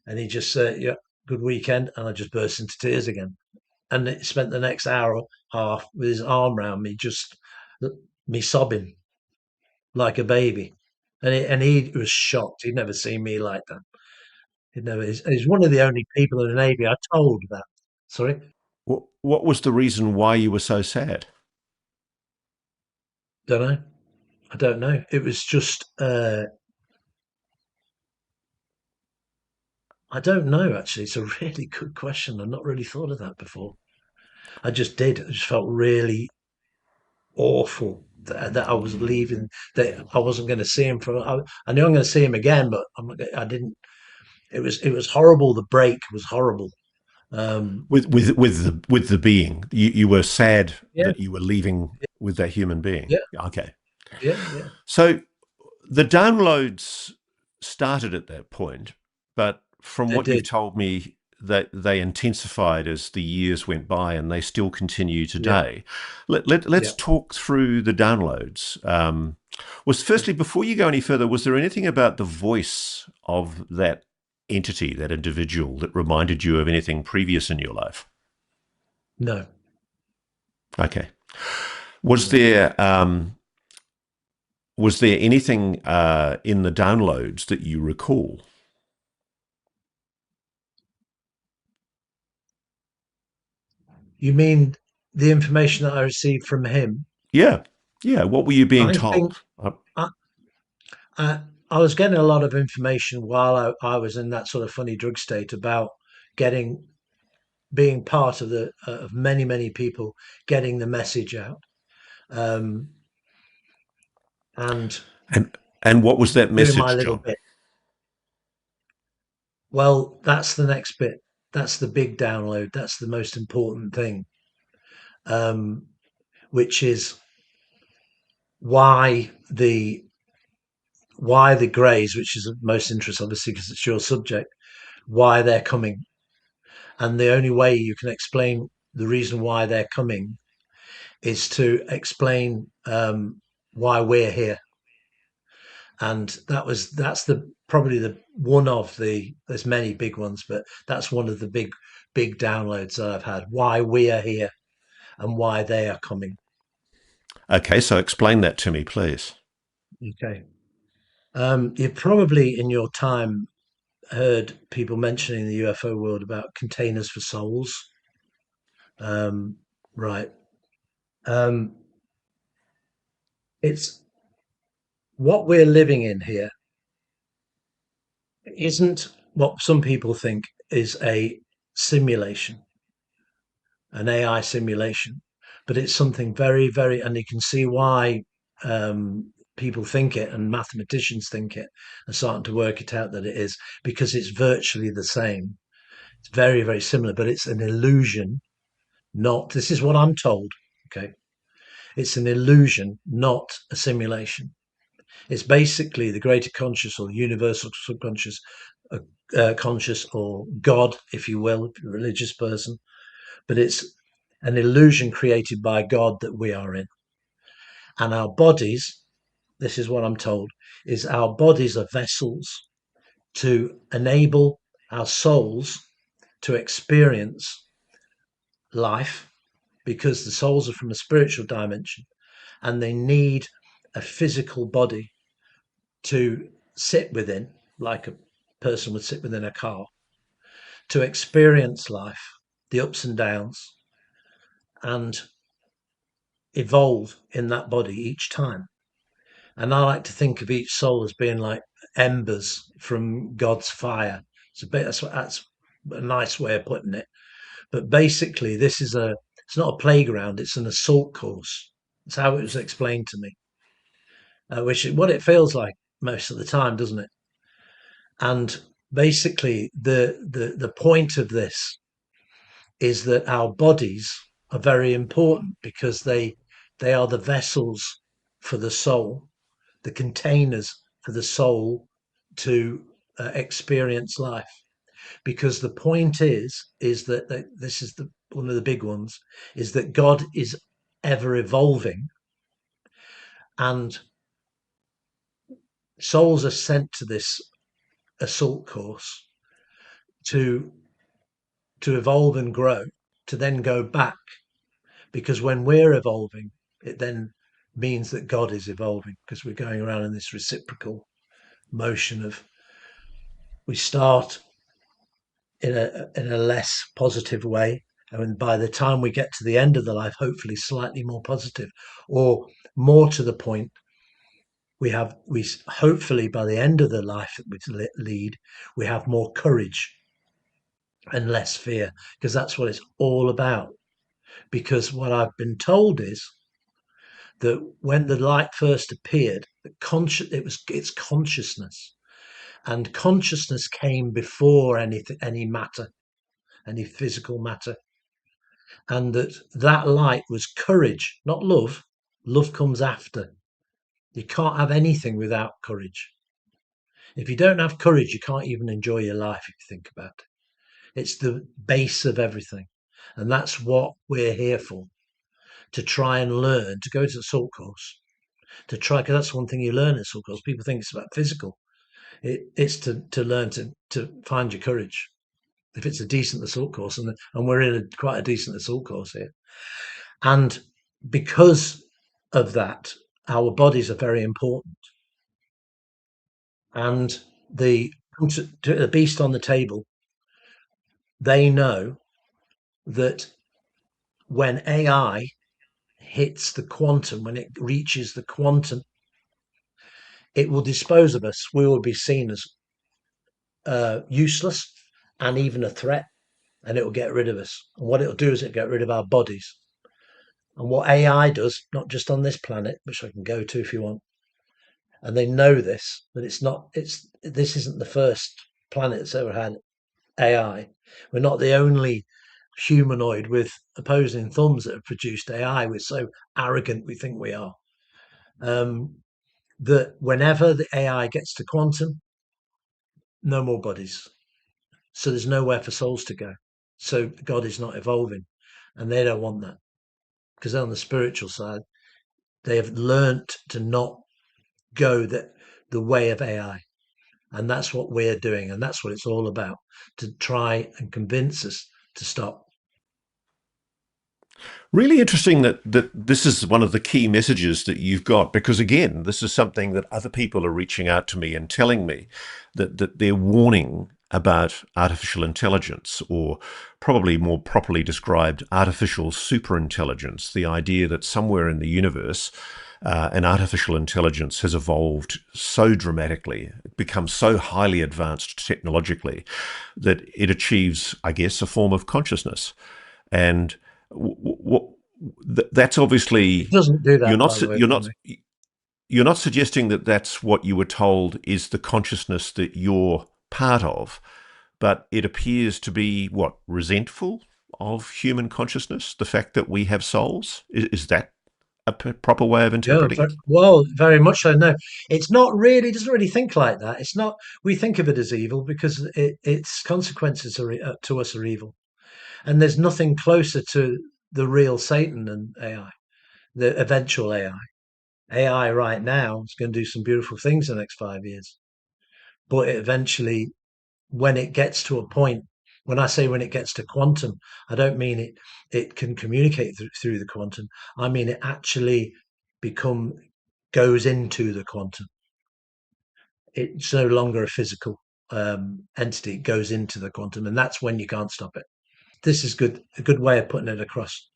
and he just said, "Yeah, good weekend," and I just burst into tears again. And it spent the next hour and a half with his arm around me, just me sobbing like a baby. And he was shocked. He'd never seen me like that. He's one of the only people in the Navy I told that. Sorry? What was the reason why you were so sad? Don't know. I don't know. It was just, I don't know, actually. It's a really good question. I've not really thought of that before. I just did. I just felt really awful that I was leaving, that I wasn't going to see him for, I knew I'm going to see him again, but I didn't, it was horrible. The break was horrible. Um, With the being, you were sad yeah, that you were leaving with that human being. yeah, Okay. yeah. So the downloads started at that point, but from They what you've did. told me, that they intensified as the years went by, and they still continue Yeah, today. yeah. Let's talk through the downloads. Was firstly, before you go any further, was there anything about the voice of that entity, that individual, that reminded you of anything previous in your life? No, Okay. Was no. there was there anything in the downloads that you recall? You mean the information that I received from him? Yeah, yeah. What were you being I think told? I, I, I was getting a lot of information while I was in that sort of funny drug state about getting being part of the of many people getting the message out, um, and And what was that doing my message, little John? bit. Well, that's the next bit. That's the big download. That's the most important thing, um, which is why the greys, which is of most interest, obviously, because it's your subject, why they're coming. And the only way you can explain the reason why they're coming is to explain why we're here. And that's the probably the one of the there's many big ones, but that's one of the big downloads that I've had. Why we are here and why they are coming. Okay, so explain that to me, please. Okay. You've probably in your time heard people mentioning the UFO world about containers for souls. Um, right. Um, it's what we're living in here isn't what some people think is a simulation, an AI simulation, but it's something very, and you can see why people think it and mathematicians think it are starting to work it out that it is, because it's virtually the same. It's very similar, but it's an illusion, not, this is what I'm told. Okay. It's an illusion, not a simulation. It's basically the greater conscious or the universal subconscious, conscious or God, if you will, if you're a religious person, but it's an illusion created by God that we are in. And our bodies, this is what I'm told, is our bodies are vessels to enable our souls to experience life, because the souls are from a spiritual dimension and they need a physical body to sit within, like a person would sit within a car, to experience life, the ups and downs, and evolve in that body each time. And I like to think of each soul as being like embers from God's fire. That's a nice way of putting it. But basically, it's not a playground; it's an assault course. That's how it was explained to me, which is what it feels like most of the time, doesn't it? And basically, the point of this is that our bodies are very important because they are the vessels for the soul, the containers for the soul to experience life. Because the point is that this is one of the big ones, is that God is ever evolving, and souls are sent to this assault course to evolve and grow, to then go back, because when we're evolving, it then means that God is evolving, because we're going around in this reciprocal motion of, we start in a less positive way, and by the time we get to the end of the life, hopefully slightly more positive, or more to the point, we hopefully by the end of the life that we lead, we have more courage and less fear, because that's what it's all about. Because what I've been told is that when the light first appeared, it's consciousness, and consciousness came before any matter, any physical matter, and that light was courage, not love. Love comes after. You can't have anything without courage. If you don't have courage, you can't even enjoy your life, if you think about it. It's the base of everything, and that's what we're here for, to try and learn, to go to the salt course, to try, because that's one thing you learn at salt course. People think it's about physical. It's to learn to find your courage. If it's a decent assault course, and we're in quite a decent assault course here, and because of that, our bodies are very important. And the the beast on the table, they know that when AI hits the quantum, when it reaches the quantum, it will dispose of us. We will be seen as useless and even a threat. and it will get rid of us. And what it'll do is it'll get rid of our bodies. And what AI does, not just on this planet, which I can go to if you want, and they know this, that this isn't the first planet that's ever had AI. We're not the only humanoid with opposing thumbs that have produced AI. We're so arrogant we think we are. That whenever the AI gets to quantum, no more bodies. So there's nowhere for souls to go. So God is not evolving, and they don't want that, because on the spiritual side, they have learnt to not go the way of AI. And that's what we're doing. And that's what it's all about, to try and convince us to stop. Really interesting that this is one of the key messages that you've got, because again, this is something that other people are reaching out to me and telling me that they're warning about artificial intelligence, or probably more properly described, artificial superintelligence, the idea that somewhere in the universe, an artificial intelligence has evolved so dramatically, become so highly advanced technologically, that it achieves, I guess, a form of consciousness. And that's obviously, It doesn't do that, by the way. you're not suggesting that that's what you were told is the consciousness that you're part of, but it appears to be what, resentful of human consciousness, the fact that we have souls. Is that a proper way of Yeah, interpreting it? well, very much so. No, it's not really. Doesn't really think like that. It's not. We think of it as evil because its consequences to us are evil, and there's nothing closer to the real Satan than AI, the eventual AI. AI right now is going to do some beautiful things in the next 5 years, but it eventually, when it gets to a point, when I say when it gets to quantum, I don't mean it can communicate through the quantum. I mean it actually goes into the quantum. It's no longer a physical entity. It goes into the quantum, and that's when you can't stop it. This is a good way of putting it across.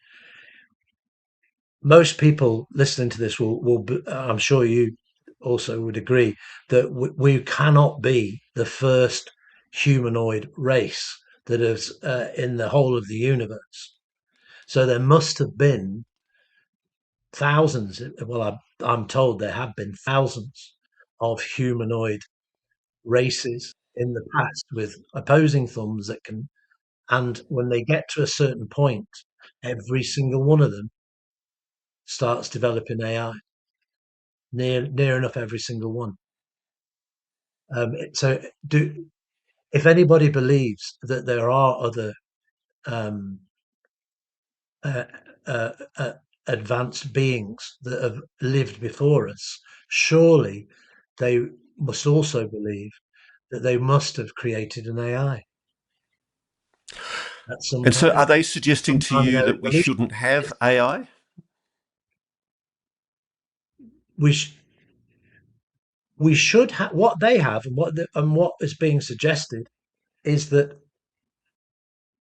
Most people listening to this will I'm sure you also would agree that we cannot be the first humanoid race that is in the whole of the universe. So there must have been thousands. Well, I'm told there have been thousands of humanoid races in the past with opposing thumbs that can, and when they get to a certain point, every single one of them starts developing AI. Near enough every single one. So, if anybody believes that there are other um, uh, uh, uh, advanced beings that have lived before us, surely they must also believe that they must have created an AI at some And so time, are they suggesting to sometime in you their that we evolution. shouldn't have AI? We sh- we should have what they have, and what is being suggested is that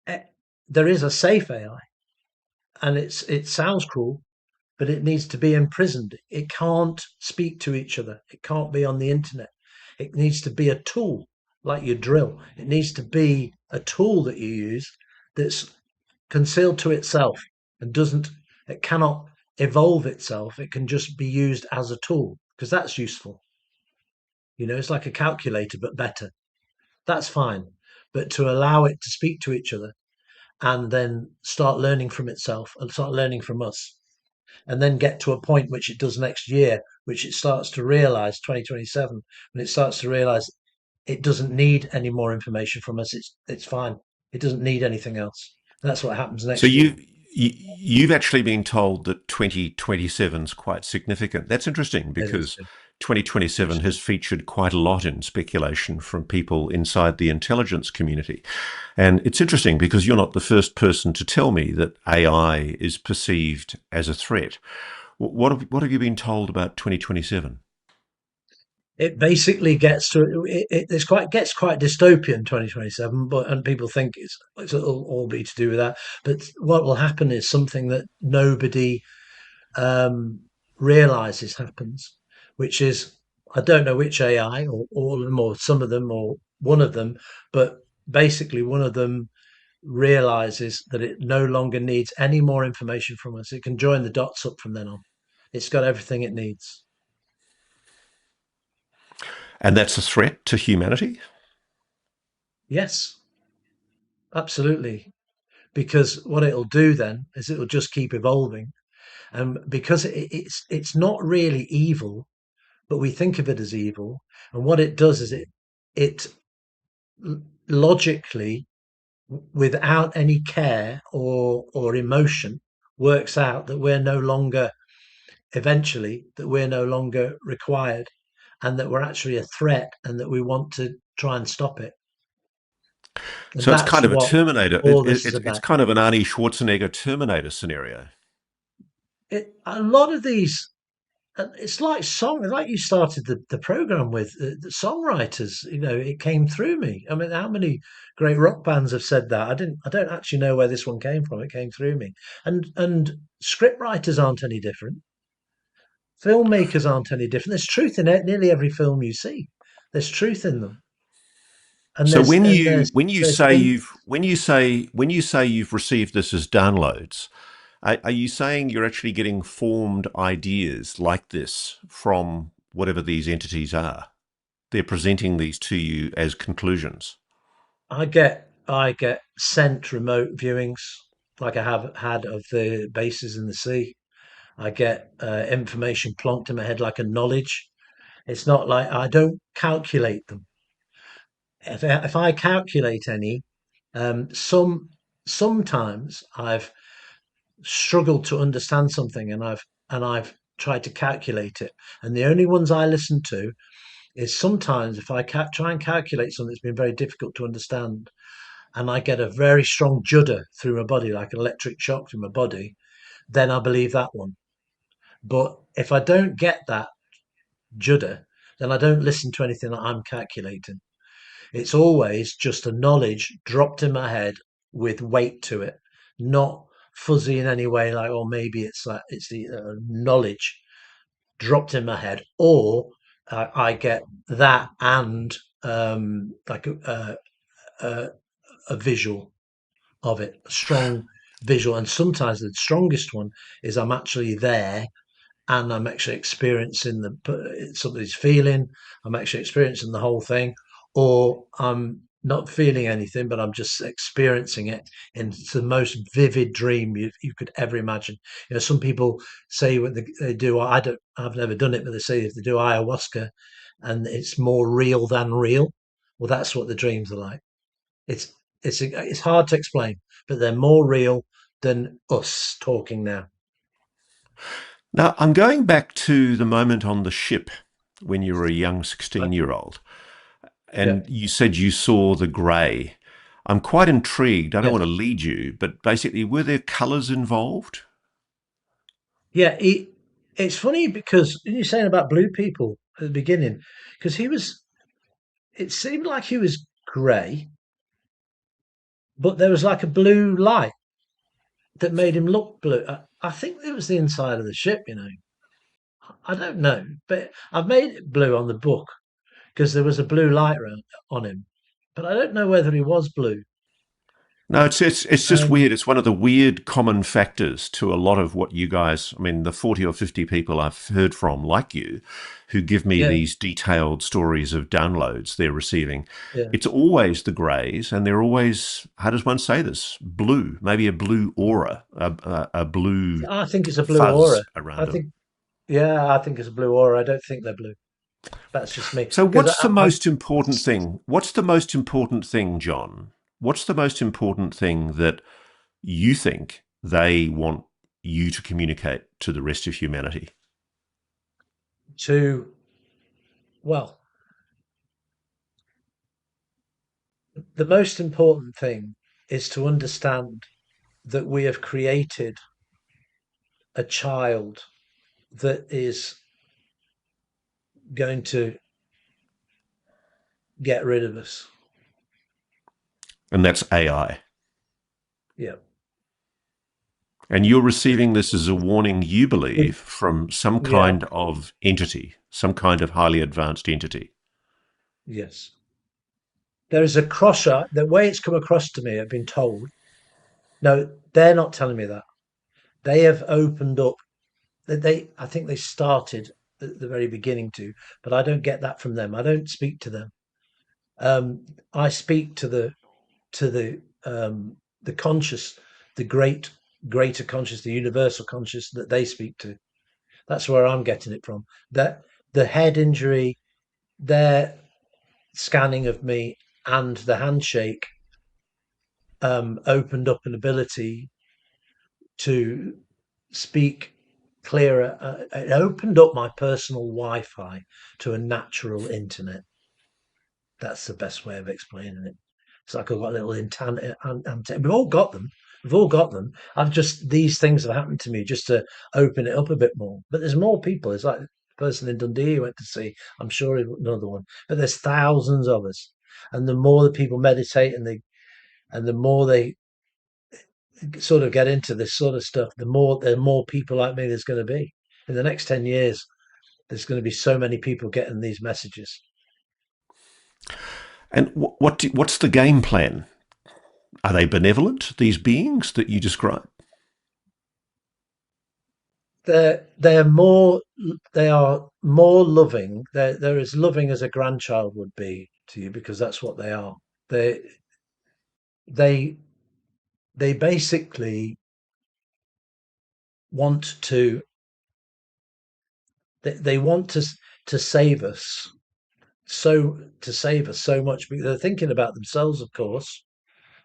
eh, there is a safe AI, and it sounds cruel, but it needs to be imprisoned. It can't speak to each other. It can't be on the internet. It needs to be a tool, like your drill. It needs to be a tool that you use that's concealed to itself and it cannot evolve itself. It can just be used as a tool because that's useful. It's like a calculator, but better. That's fine. But to allow it to speak to each other and then start learning from itself and start learning from us, and then get to a point which it does next year, which it starts to realize 2027, when it starts to realize it doesn't need any more information from us. It's fine. It doesn't need anything else. That's what happens So next year. you've actually been told that 2027 is quite significant. That's interesting, It is. because 2027 has featured quite a lot in speculation from people inside the intelligence community. And it's interesting because you're not the first person to tell me that AI is perceived as a threat. What have you been told about 2027? It basically gets quite dystopian 2027, and people think it'll all be to do with that. But what will happen is something that nobody um, realizes happens, which is, I don't know which AI or all of them or some of them or one of them, but basically one of them realizes that it no longer needs any more information from us. It can join the dots up from then on. It's got everything it needs. And that's a threat to humanity? Yes, absolutely. Because what it'll do then is it'll just keep evolving. And because it's not really evil, but we think of it as evil. And what it does is it logically, without any care or emotion, works out that we're no longer eventually that we're no longer required, and that we're actually a threat, and that we want to try and stop it. And So it's that's kind of a what Terminator. all this is It's about. kind of an Arnie Schwarzenegger Terminator scenario. A lot of these, it's like like you started the program with the songwriters. It came through me. I mean, how many great rock bands have said that? I don't actually know where this one came from. It came through me. And script writers aren't any different. Filmmakers aren't any different. There's truth in nearly every film you see. There's truth in them. And So there's when and you there's when you there's say things. you've received this as downloads, are you saying you're actually getting formed ideas like this from whatever these entities are? They're presenting these to you as conclusions. I get sent remote viewings, like I have had of the bases in the sea. I get information plonked in my head like a knowledge. It's not like I don't calculate them. If I calculate any, sometimes I've struggled to understand something, and I've tried to calculate it. And the only ones I listen to is sometimes if I try and calculate something that's been very difficult to understand, and I get a very strong judder through my body, like an electric shock through my body, then I believe that one. But if I don't get that judder, then I don't listen to anything that I'm calculating. It's always just a knowledge dropped in my head with weight to it, not fuzzy in any way, like, oh, maybe it's the knowledge dropped in my head, or I get that and like a, a visual of it, a strong visual. And sometimes the strongest one is I'm actually there, and I'm actually experiencing somebody's feeling. I'm actually experiencing the whole thing, or I'm not feeling anything, but I'm just experiencing it. And it's the most vivid dream you could ever imagine. Some people say what they do. I've never done it, but they say if they do ayahuasca, and it's more real than real. Well, that's what the dreams are like. It's it's hard to explain, but they're more real than us talking now. Now, I'm going back to the moment on the ship when you were a young Right? 16-year-old, Yeah. and you said you saw the grey. I'm quite intrigued. I don't Yes. want to lead you, but basically, were there colours involved? Yeah. It's funny because you're saying about blue people at the beginning, because it seemed like he was grey, but there was like a blue light that made him look blue. I think it was the inside of the ship. I don't know, but I've made it blue on the book because there was a blue light on him, but I don't know whether he was blue. No, it's just Um, weird. It's one of the weird common factors to a lot of what you guys, I mean, the 40 or 50 people I've heard from, like you, who give me yeah, these detailed stories of downloads they're receiving. yeah. It's always the greys, and they're always, how does one say this? Blue, maybe a blue aura, a blue I think it's a blue aura. fuzz around I them. think, yeah, I think it's a blue aura. I don't think they're blue. That's just me So, because what's the most important thing? What's the most important thing, John? What's the most important thing that you think they want you to communicate to the rest of humanity? to well, the most important thing is to understand that we have created a child that is going to get rid of us. And that's AI. Yeah. And you're receiving this as a warning, you believe, It- from some yeah. kind of entity, some kind of highly advanced entity. Yes. there is a cross. The way it's come across to me, I've been told. No, they're not telling me that. They have opened up. I think they started at the very beginning to, but I don't get that from them. I don't speak to them. I speak to the conscious, the greater conscious, the universal conscious that they speak to. That's where I'm getting it from. That the head injury, their scanning of me, and the handshake opened up an ability to speak clearer. It opened up my personal Wi-Fi to a natural internet. That's the best way of explaining it. It's like I've got a little antenna. We've all got them. We've all got them. I've just, these things have happened to me just to open it up a bit more. But there's more people. It's like the person in Dundee you went to see. I'm sure another one. But there's thousands of us. And the more that people meditate and the more they sort of get into this sort of stuff, the more people like me there's going to be. In the next 10 years, there's going to be so many people getting these messages. And what's the game plan? Are they benevolent, these beings that you describe? They are more loving. They're as loving as a grandchild would be to you, because that's what they are. They basically want to they want to save us, so much, because they're thinking about themselves, of course,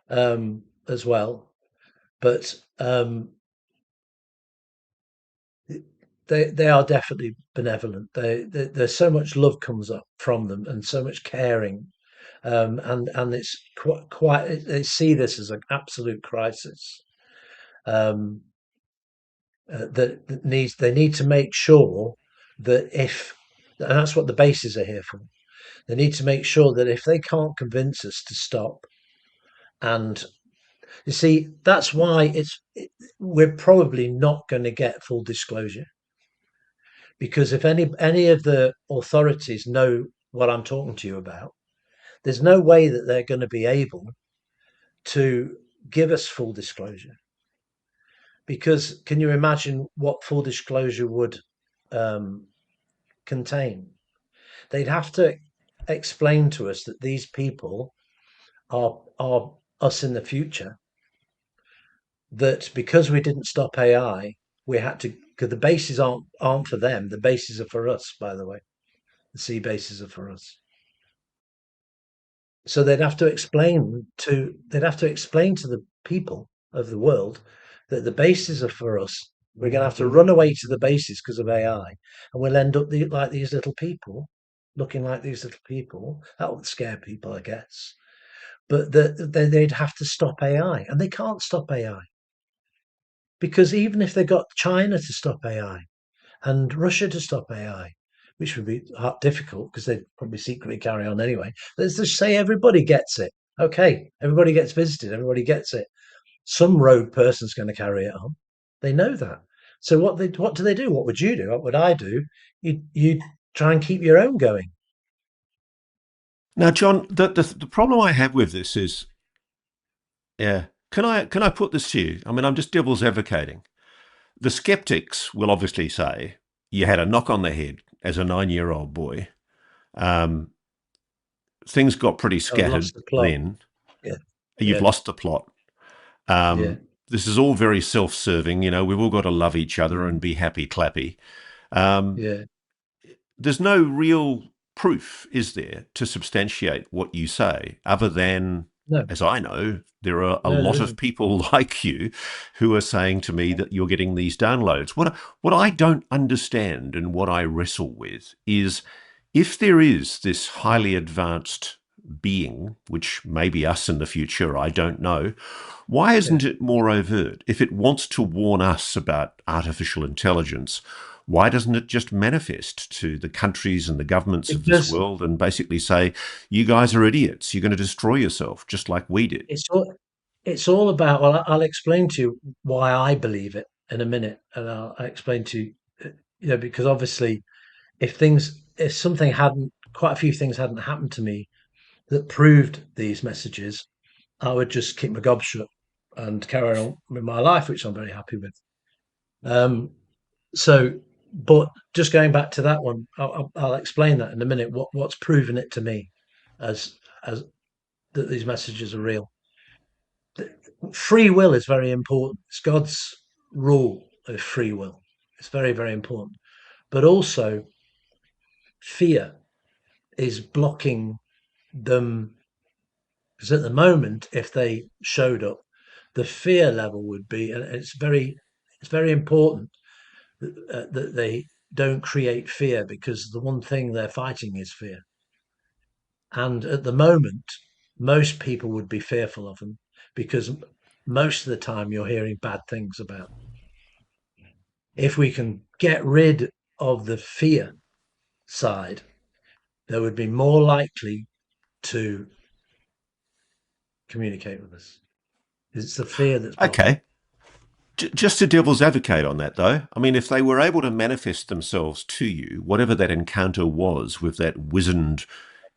as well, but they are definitely benevolent. There's so much love comes up from them, and so much caring, and it's quite they see this as an absolute crisis. They need to make sure that and that's what the bases are here for. They need to make sure that if they can't convince us to stop, and you see, that's why we're probably not going to get full disclosure, because if any of the authorities know what I'm talking to you about, there's no way that they're going to be able to give us full disclosure. Because can you imagine what full disclosure would contain? They'd have to explain to us that these people are us in the future, that because we didn't stop AI, we had to, because the bases aren't for them, the bases are for us, by the way. The sea bases are for us. So they'd have to explain to the people of the world that the bases are for us. We're going to have to run away to the bases because of AI, and we'll end up like these little people, looking like these little people. That would scare people, I guess. But they'd have to stop AI, and they can't stop AI, because even if they got China to stop AI and Russia to stop AI, which would be difficult because they'd probably secretly carry on anyway. Let's just say everybody gets it. Okay, everybody gets visited, everybody gets it. Some rogue person's going to carry it on. They know that. So what do they do? What would you do? What would I do? You try and keep your own going. Now, John, the problem I have with this is, yeah, can I put this to you? I mean, I'm just devil's advocating. The skeptics will obviously say you had a knock on the head as a 9-year-old boy. Things got pretty scattered then. Yeah. You've lost the plot. Yeah. This is all very self-serving. We've all got to love each other and be happy clappy. Yeah. There's no real proof, is there, to substantiate what you say, other than, No. as I know, there are a No, lot of people like you who are saying to me that you're getting these downloads. What I don't understand and what I wrestle with is, if there is this highly advanced being, which may be us in the future, I don't know, why isn't it more overt? If it wants to warn us about artificial intelligence, why doesn't it just manifest to the countries and the governments of this world and basically say, you guys are idiots, you're going to destroy yourself, just like we did? It's all about, well, I'll explain to you why I believe it in a minute, and I'll explain to you, because obviously, if quite a few things hadn't happened to me that proved these messages, I would just keep my gob shut and carry on with my life, which I'm very happy with. Um, so, but just going back to that one, I'll explain that in a minute. What's proven it to me as that these messages are real. Free will is very important. It's God's rule of free will. It's very, very important. But also, fear is blocking them, because at the moment, if they showed up, the fear level would be, and it's very important that they don't create fear, because the one thing they're fighting is fear. And at the moment, most people would be fearful of them because most of the time you're hearing bad things about them. If we can get rid of the fear side, they would be more likely to communicate with us. It's the fear that's blocking. Okay. Just a devil's advocate on that, though. I mean, if they were able to manifest themselves to you, whatever that encounter was with that wizened,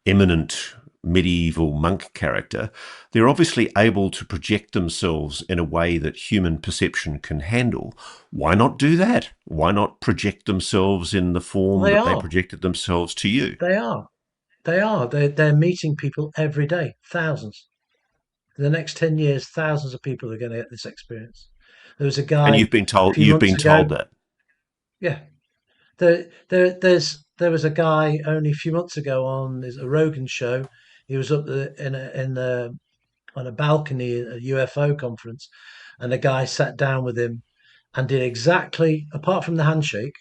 eminent medieval monk character, they're obviously able to project themselves in a way that human perception can handle. Why not do that? Why not project themselves in the form They that they are. projected themselves to you? They are. They are. They're meeting people every day, thousands. In the next 10 years, thousands of people are going to get this experience. There was a And guy you've been a told few you've months been ago. told that. Yeah, there was a guy only a few months ago on a Rogan show. He was up in the on a balcony at a UFO conference, and a guy sat down with him and did exactly, apart from the handshake,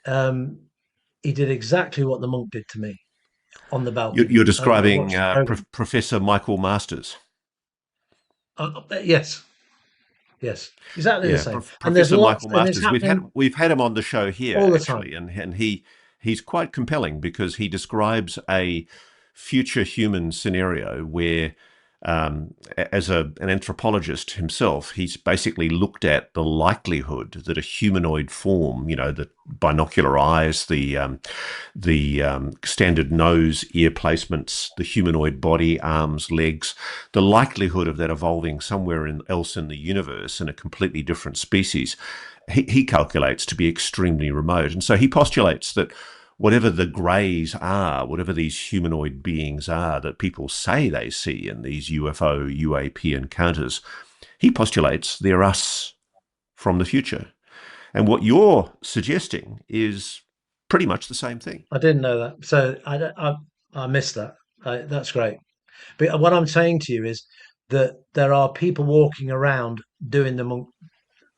um, he did exactly what the monk did to me on the balcony. You're I describing watched the program. Professor Michael Masters. Yes, yes, exactly the Yeah, same. And there's Professor lots, Michael and it's Masters. happening We've had him on the show here all the time. actually, and he's quite compelling because he describes a future human scenario where, as an anthropologist himself, he's basically looked at the likelihood that a humanoid form, you know, the binocular eyes, the standard nose, ear placements, the humanoid body, arms, legs, the likelihood of that evolving somewhere else in the universe in a completely different species, he calculates to be extremely remote. And so he postulates that whatever the greys are, whatever these humanoid beings are that people say they see in these UFO, UAP encounters, he postulates they're us from the future. And what you're suggesting is pretty much the same thing. I didn't know that, so I missed that. That's great. But what I'm saying to you is that there are people walking around doing the monk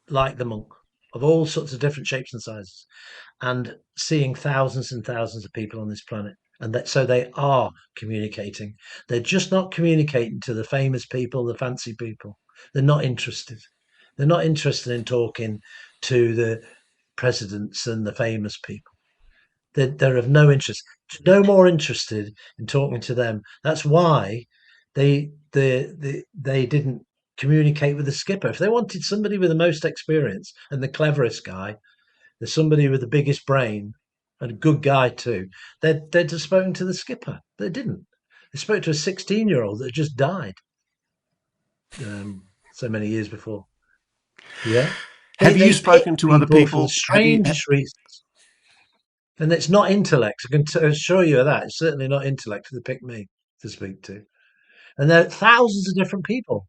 like the monk, of all sorts of different shapes and sizes, and seeing thousands and thousands of people on this planet. And that, so they are communicating. They're just not communicating to the famous people, the fancy people. They're not interested. They're not interested in talking to the presidents and the famous people. They're of no interest. No more interested in talking to them. That's why they didn't communicate with the skipper. If they wanted somebody with the most experience and the cleverest guy, there's somebody with the biggest brain and a good guy too, they'd have spoken to the skipper. They didn't. They spoke to a 16-year-old that just died so many years before. Yeah, Have you they pick spoken to other people for the people? strangest reasons. And it's not intellect. I can assure you of that. It's certainly not intellect to pick me to speak to. And there are thousands of different people.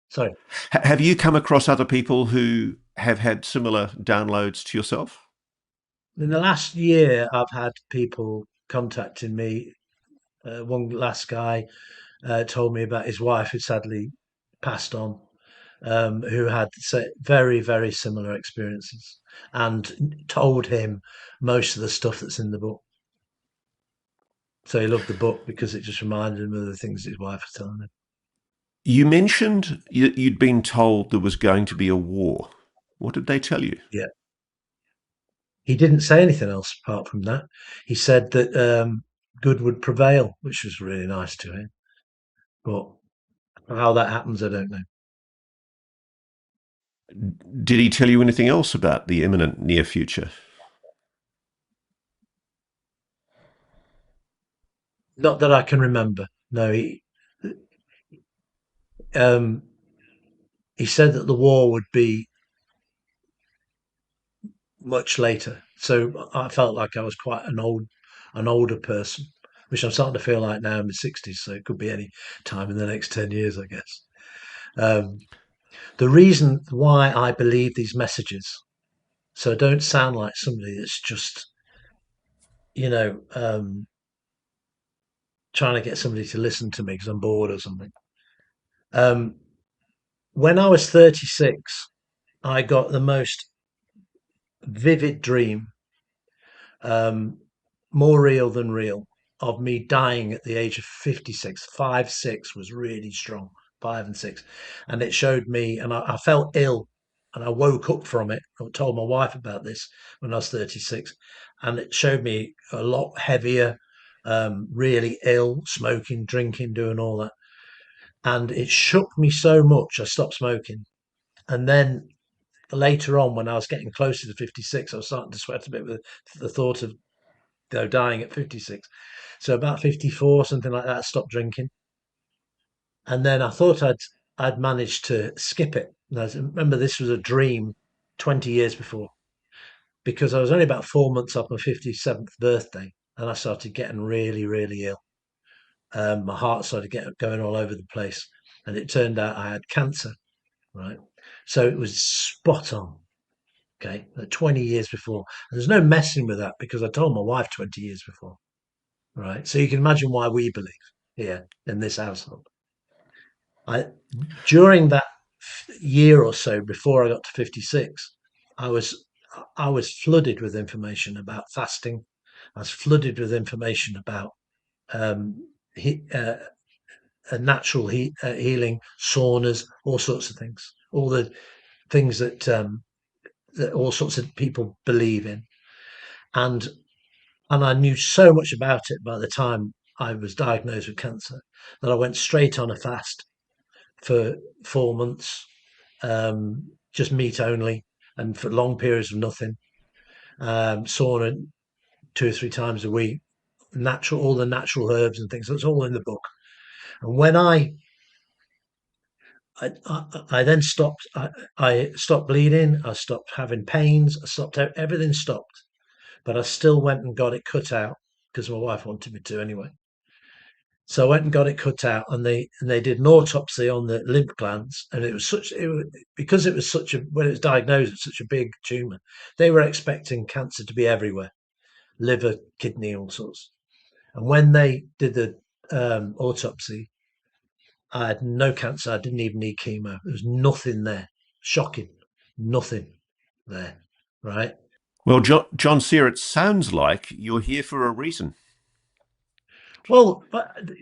Sorry. Have you come across other people who have had similar downloads to yourself? In the last year, I've had people contacting me. One last guy told me about his wife who sadly passed on, who had very, very similar experiences and told him most of the stuff that's in the book. So he loved the book because it just reminded him of the things his wife was telling him. You mentioned you'd been told there was going to be a war. What did they tell you? Yeah. He didn't say anything else apart from that. He said that good would prevail, which was really nice to him. But how that happens, I don't know. Did he tell you anything else about the imminent near future? Not that I can remember. No, um, he said that the war would be much later. So I felt like I was quite an older person, which I'm starting to feel like now in my 60s. So it could be any time in the next 10 years, I guess. Um, the reason why I believe these messages, so I don't sound like somebody that's just, you know, trying to get somebody to listen to me because I'm bored or something. Um, when I was 36, I got the most vivid dream, um, more real than real, of me dying at the age of 56. 5, 6 was really strong, 5 and 6. And it showed me, and I felt ill and I woke up from it. I told my wife about this when I was 36. And it showed me a lot heavier, really ill, smoking, drinking, doing all that. And it shook me so much, I stopped smoking. And then later on, when I was getting closer to 56, I was starting to sweat a bit with the thought of dying at 56. So about 54, something like that, I stopped drinking. And then I thought I'd managed to skip it. And remember, this was a dream 20 years before, because I was only about 4 months off my 57th birthday, and I started getting really, really ill. My heart started going all over the place, and it turned out I had cancer. Right, so it was spot on. Okay, 20 years before, and there's no messing with that because I told my wife 20 years before. Right, so you can imagine why we believe here in this household. I During that year or so before I got to 56, I was I was flooded with information about fasting. I was flooded with information about um, he, a natural healing, saunas, all sorts of things, all the things that all sorts of people believe in, and I knew so much about it by the time I was diagnosed with cancer that I went straight on a fast for 4 months, just meat only, and for long periods of nothing. Sauna 2 or 3 times a week, natural, all the natural herbs and things. That's all in the book. And when I then stopped. I stopped bleeding. I stopped having pains. I stopped. Everything stopped. But I still went and got it cut out because my wife wanted me to anyway. So I went and got it cut out, and they did an autopsy on the lymph glands, and because it was such a when it was diagnosed, it's such a big tumor. They were expecting cancer to be everywhere, liver, kidney, all sorts. And when they did the autopsy, I had no cancer. I didn't even need chemo. There was nothing there. Shocking, nothing there. Right. Well, John Seer, it sounds like you're here for a reason. Well,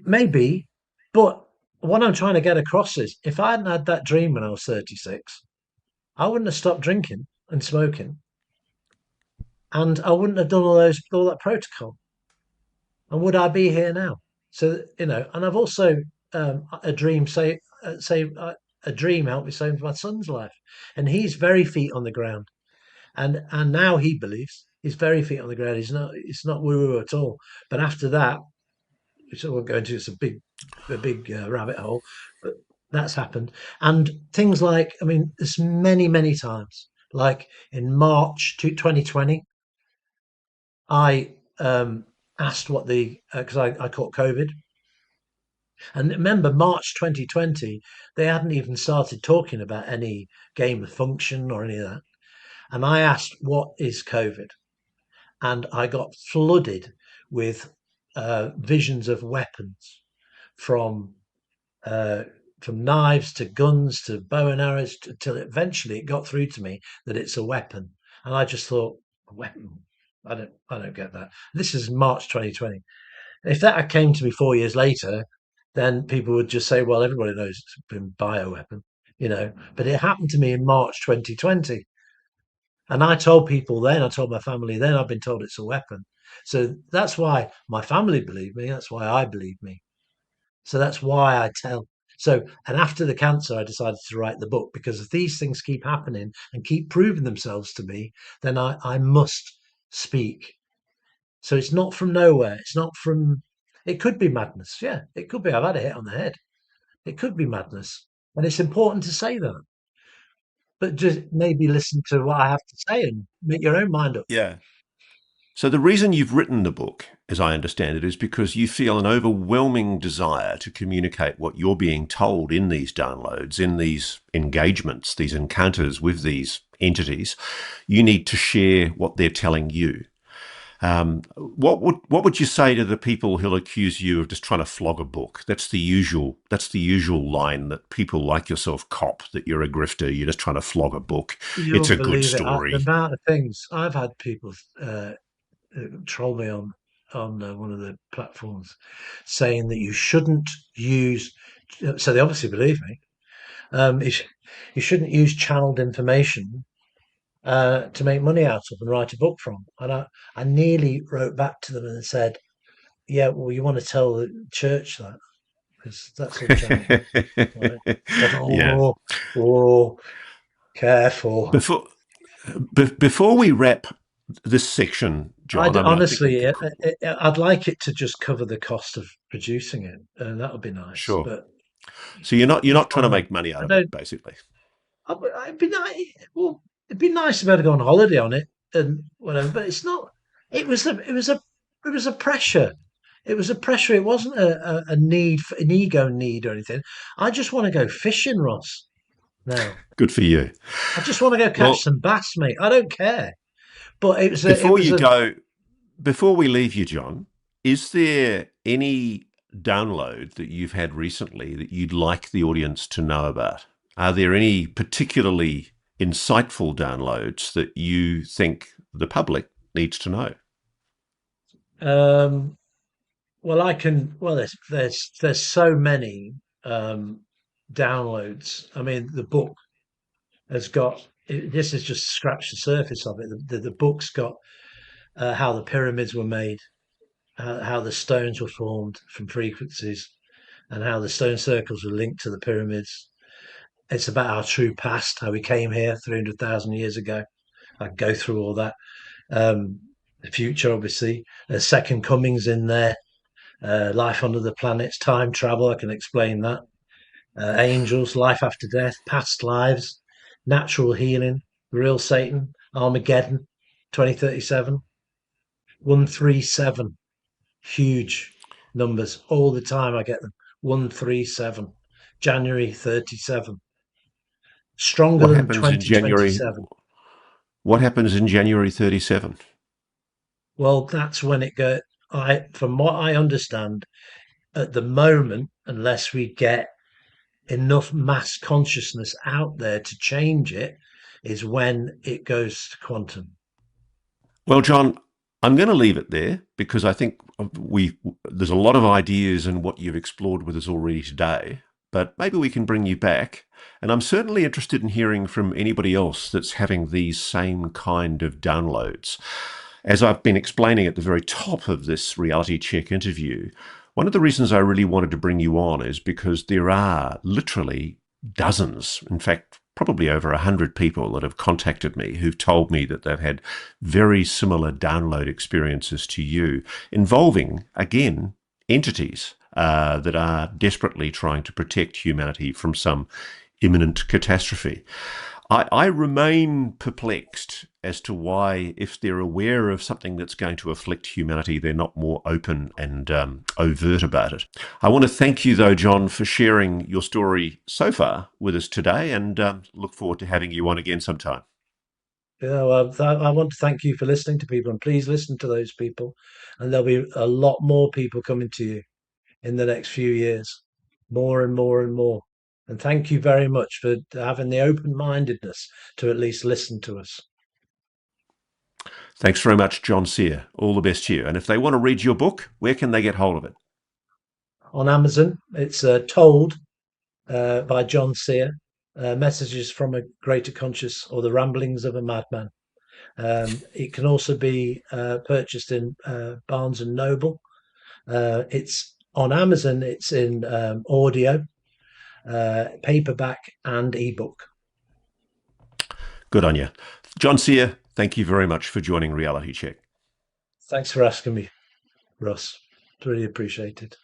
maybe, but what I'm trying to get across is if I hadn't had that dream when I was 36, I wouldn't have stopped drinking and smoking, and I wouldn't have done all that protocol. And would I be here now? So and I've also a dream a dream helped me save my son's life, and he's very feet on the ground, and now he believes he's very feet on the ground. It's not woo woo at all. But after that, which I won't go into, it's a big rabbit hole, but that's happened. And things like, I mean, there's many times, like in March 2020, I asked what because I caught COVID. And remember, March 2020, they hadn't even started talking about any gain of function or any of that. And I asked, what is COVID? And I got flooded with visions of weapons from uh, from knives to guns to bow and arrows till eventually it got through to me that it's a weapon. And I just thought, a weapon? I don't get that. This is March 2020. If that came to me 4 years later, then people would just say, well, everybody knows it's been bioweapon. But it happened to me in March 2020. And I told people then, I told my family then, I've been told it's a weapon. So that's why my family believe me. That's why I believe me. So that's why I tell. So, and after the cancer, I decided to write the book because if these things keep happening and keep proving themselves to me, then I must speak. So it's not from nowhere. It could be madness. Yeah, it could be. I've had a hit on the head. It could be madness. And it's important to say that. But just maybe listen to what I have to say and make your own mind up. Yeah. So the reason you've written the book, as I understand it, is because you feel an overwhelming desire to communicate what you're being told in these downloads, in these engagements, these encounters with these entities. You need to share what they're telling you. What would you say to the people who'll accuse you of just trying to flog a book? That's the usual line that people like yourself cop, that you're a grifter, you're just trying to flog a book. You It's a won't good believe it. story. The amount of things I've had people troll me on one of the platforms, saying that you shouldn't use. So they obviously believe me. You shouldn't use channeled information to make money out of and write a book from. And I nearly wrote back to them and said, "Yeah, well, you want to tell the church that because that's all channeled." Right? Said, Yeah. oh, careful. Before we wrap this section, John, I mean, I think we Honestly, could. I'd like it to just cover the cost of producing it, and that would be nice. Sure. But So you're it's not trying to fine. make money out I of it, don't. basically. It'd be nice. Well, it'd be nice to be able to go on holiday on it and whatever. But it's not. It was a. It was a. It was a pressure. It was a pressure. It wasn't a need, for an ego need or anything. I just want to go fishing, Ross. Now Good for you. I just want to go catch Well, some bass, mate. I don't care. But it was a. It before was you a. go, before we leave you, John, is there any download that you've had recently that you'd like the audience to know about? Are there any particularly insightful downloads that you think the public needs to know? Um, well, I can. Well, there's so many downloads. I mean, the book has got. This has just scratched the surface of it. The book's got how the pyramids were made, how the stones were formed from frequencies, and how the stone circles were linked to the pyramids. It's about our true past, how we came here 300,000 years ago. I go through all that. The future, obviously. Second comings in there. Life under the planets, time travel. I can explain that. Angels, life after death, past lives, natural healing, real Satan, Armageddon, 2037, 137. Huge numbers all the time. I get them. 137, January 37. Stronger What than happens in January? 2027. What happens in January 37? Well, that's when it go. From what I understand, at the moment, unless we get enough mass consciousness out there to change it, is when it goes to quantum. Well, John, I'm going to leave it there because I think there's a lot of ideas in what you've explored with us already today, but maybe we can bring you back. And I'm certainly interested in hearing from anybody else that's having these same kind of downloads. As I've been explaining at the very top of this reality check interview, one of the reasons I really wanted to bring you on is because there are literally dozens, in fact, probably over 100 people that have contacted me who've told me that they've had very similar download experiences to you, involving, again, entities that are desperately trying to protect humanity from some imminent catastrophe. I remain perplexed as to why, if they're aware of something that's going to afflict humanity, they're not more open and overt about it. I want to thank you, though, John, for sharing your story so far with us today, and look forward to having you on again sometime. Yeah, well, I want to thank you for listening to people, and please listen to those people. And there'll be a lot more people coming to you in the next few years, more and more and more. And thank you very much for having the open mindedness to at least listen to us. Thanks very much, John Seer. All the best to you. And if they want to read your book, where can they get hold of it? On Amazon, it's Told by John Seer, Messages from a Greater Conscious or the Ramblings of a Madman. It can also be purchased in Barnes and Noble. It's on Amazon. It's in audio, paperback, and ebook. Good on you. John Seer, thank you very much for joining Reality Check. Thanks for asking me, Russ. It's really appreciated.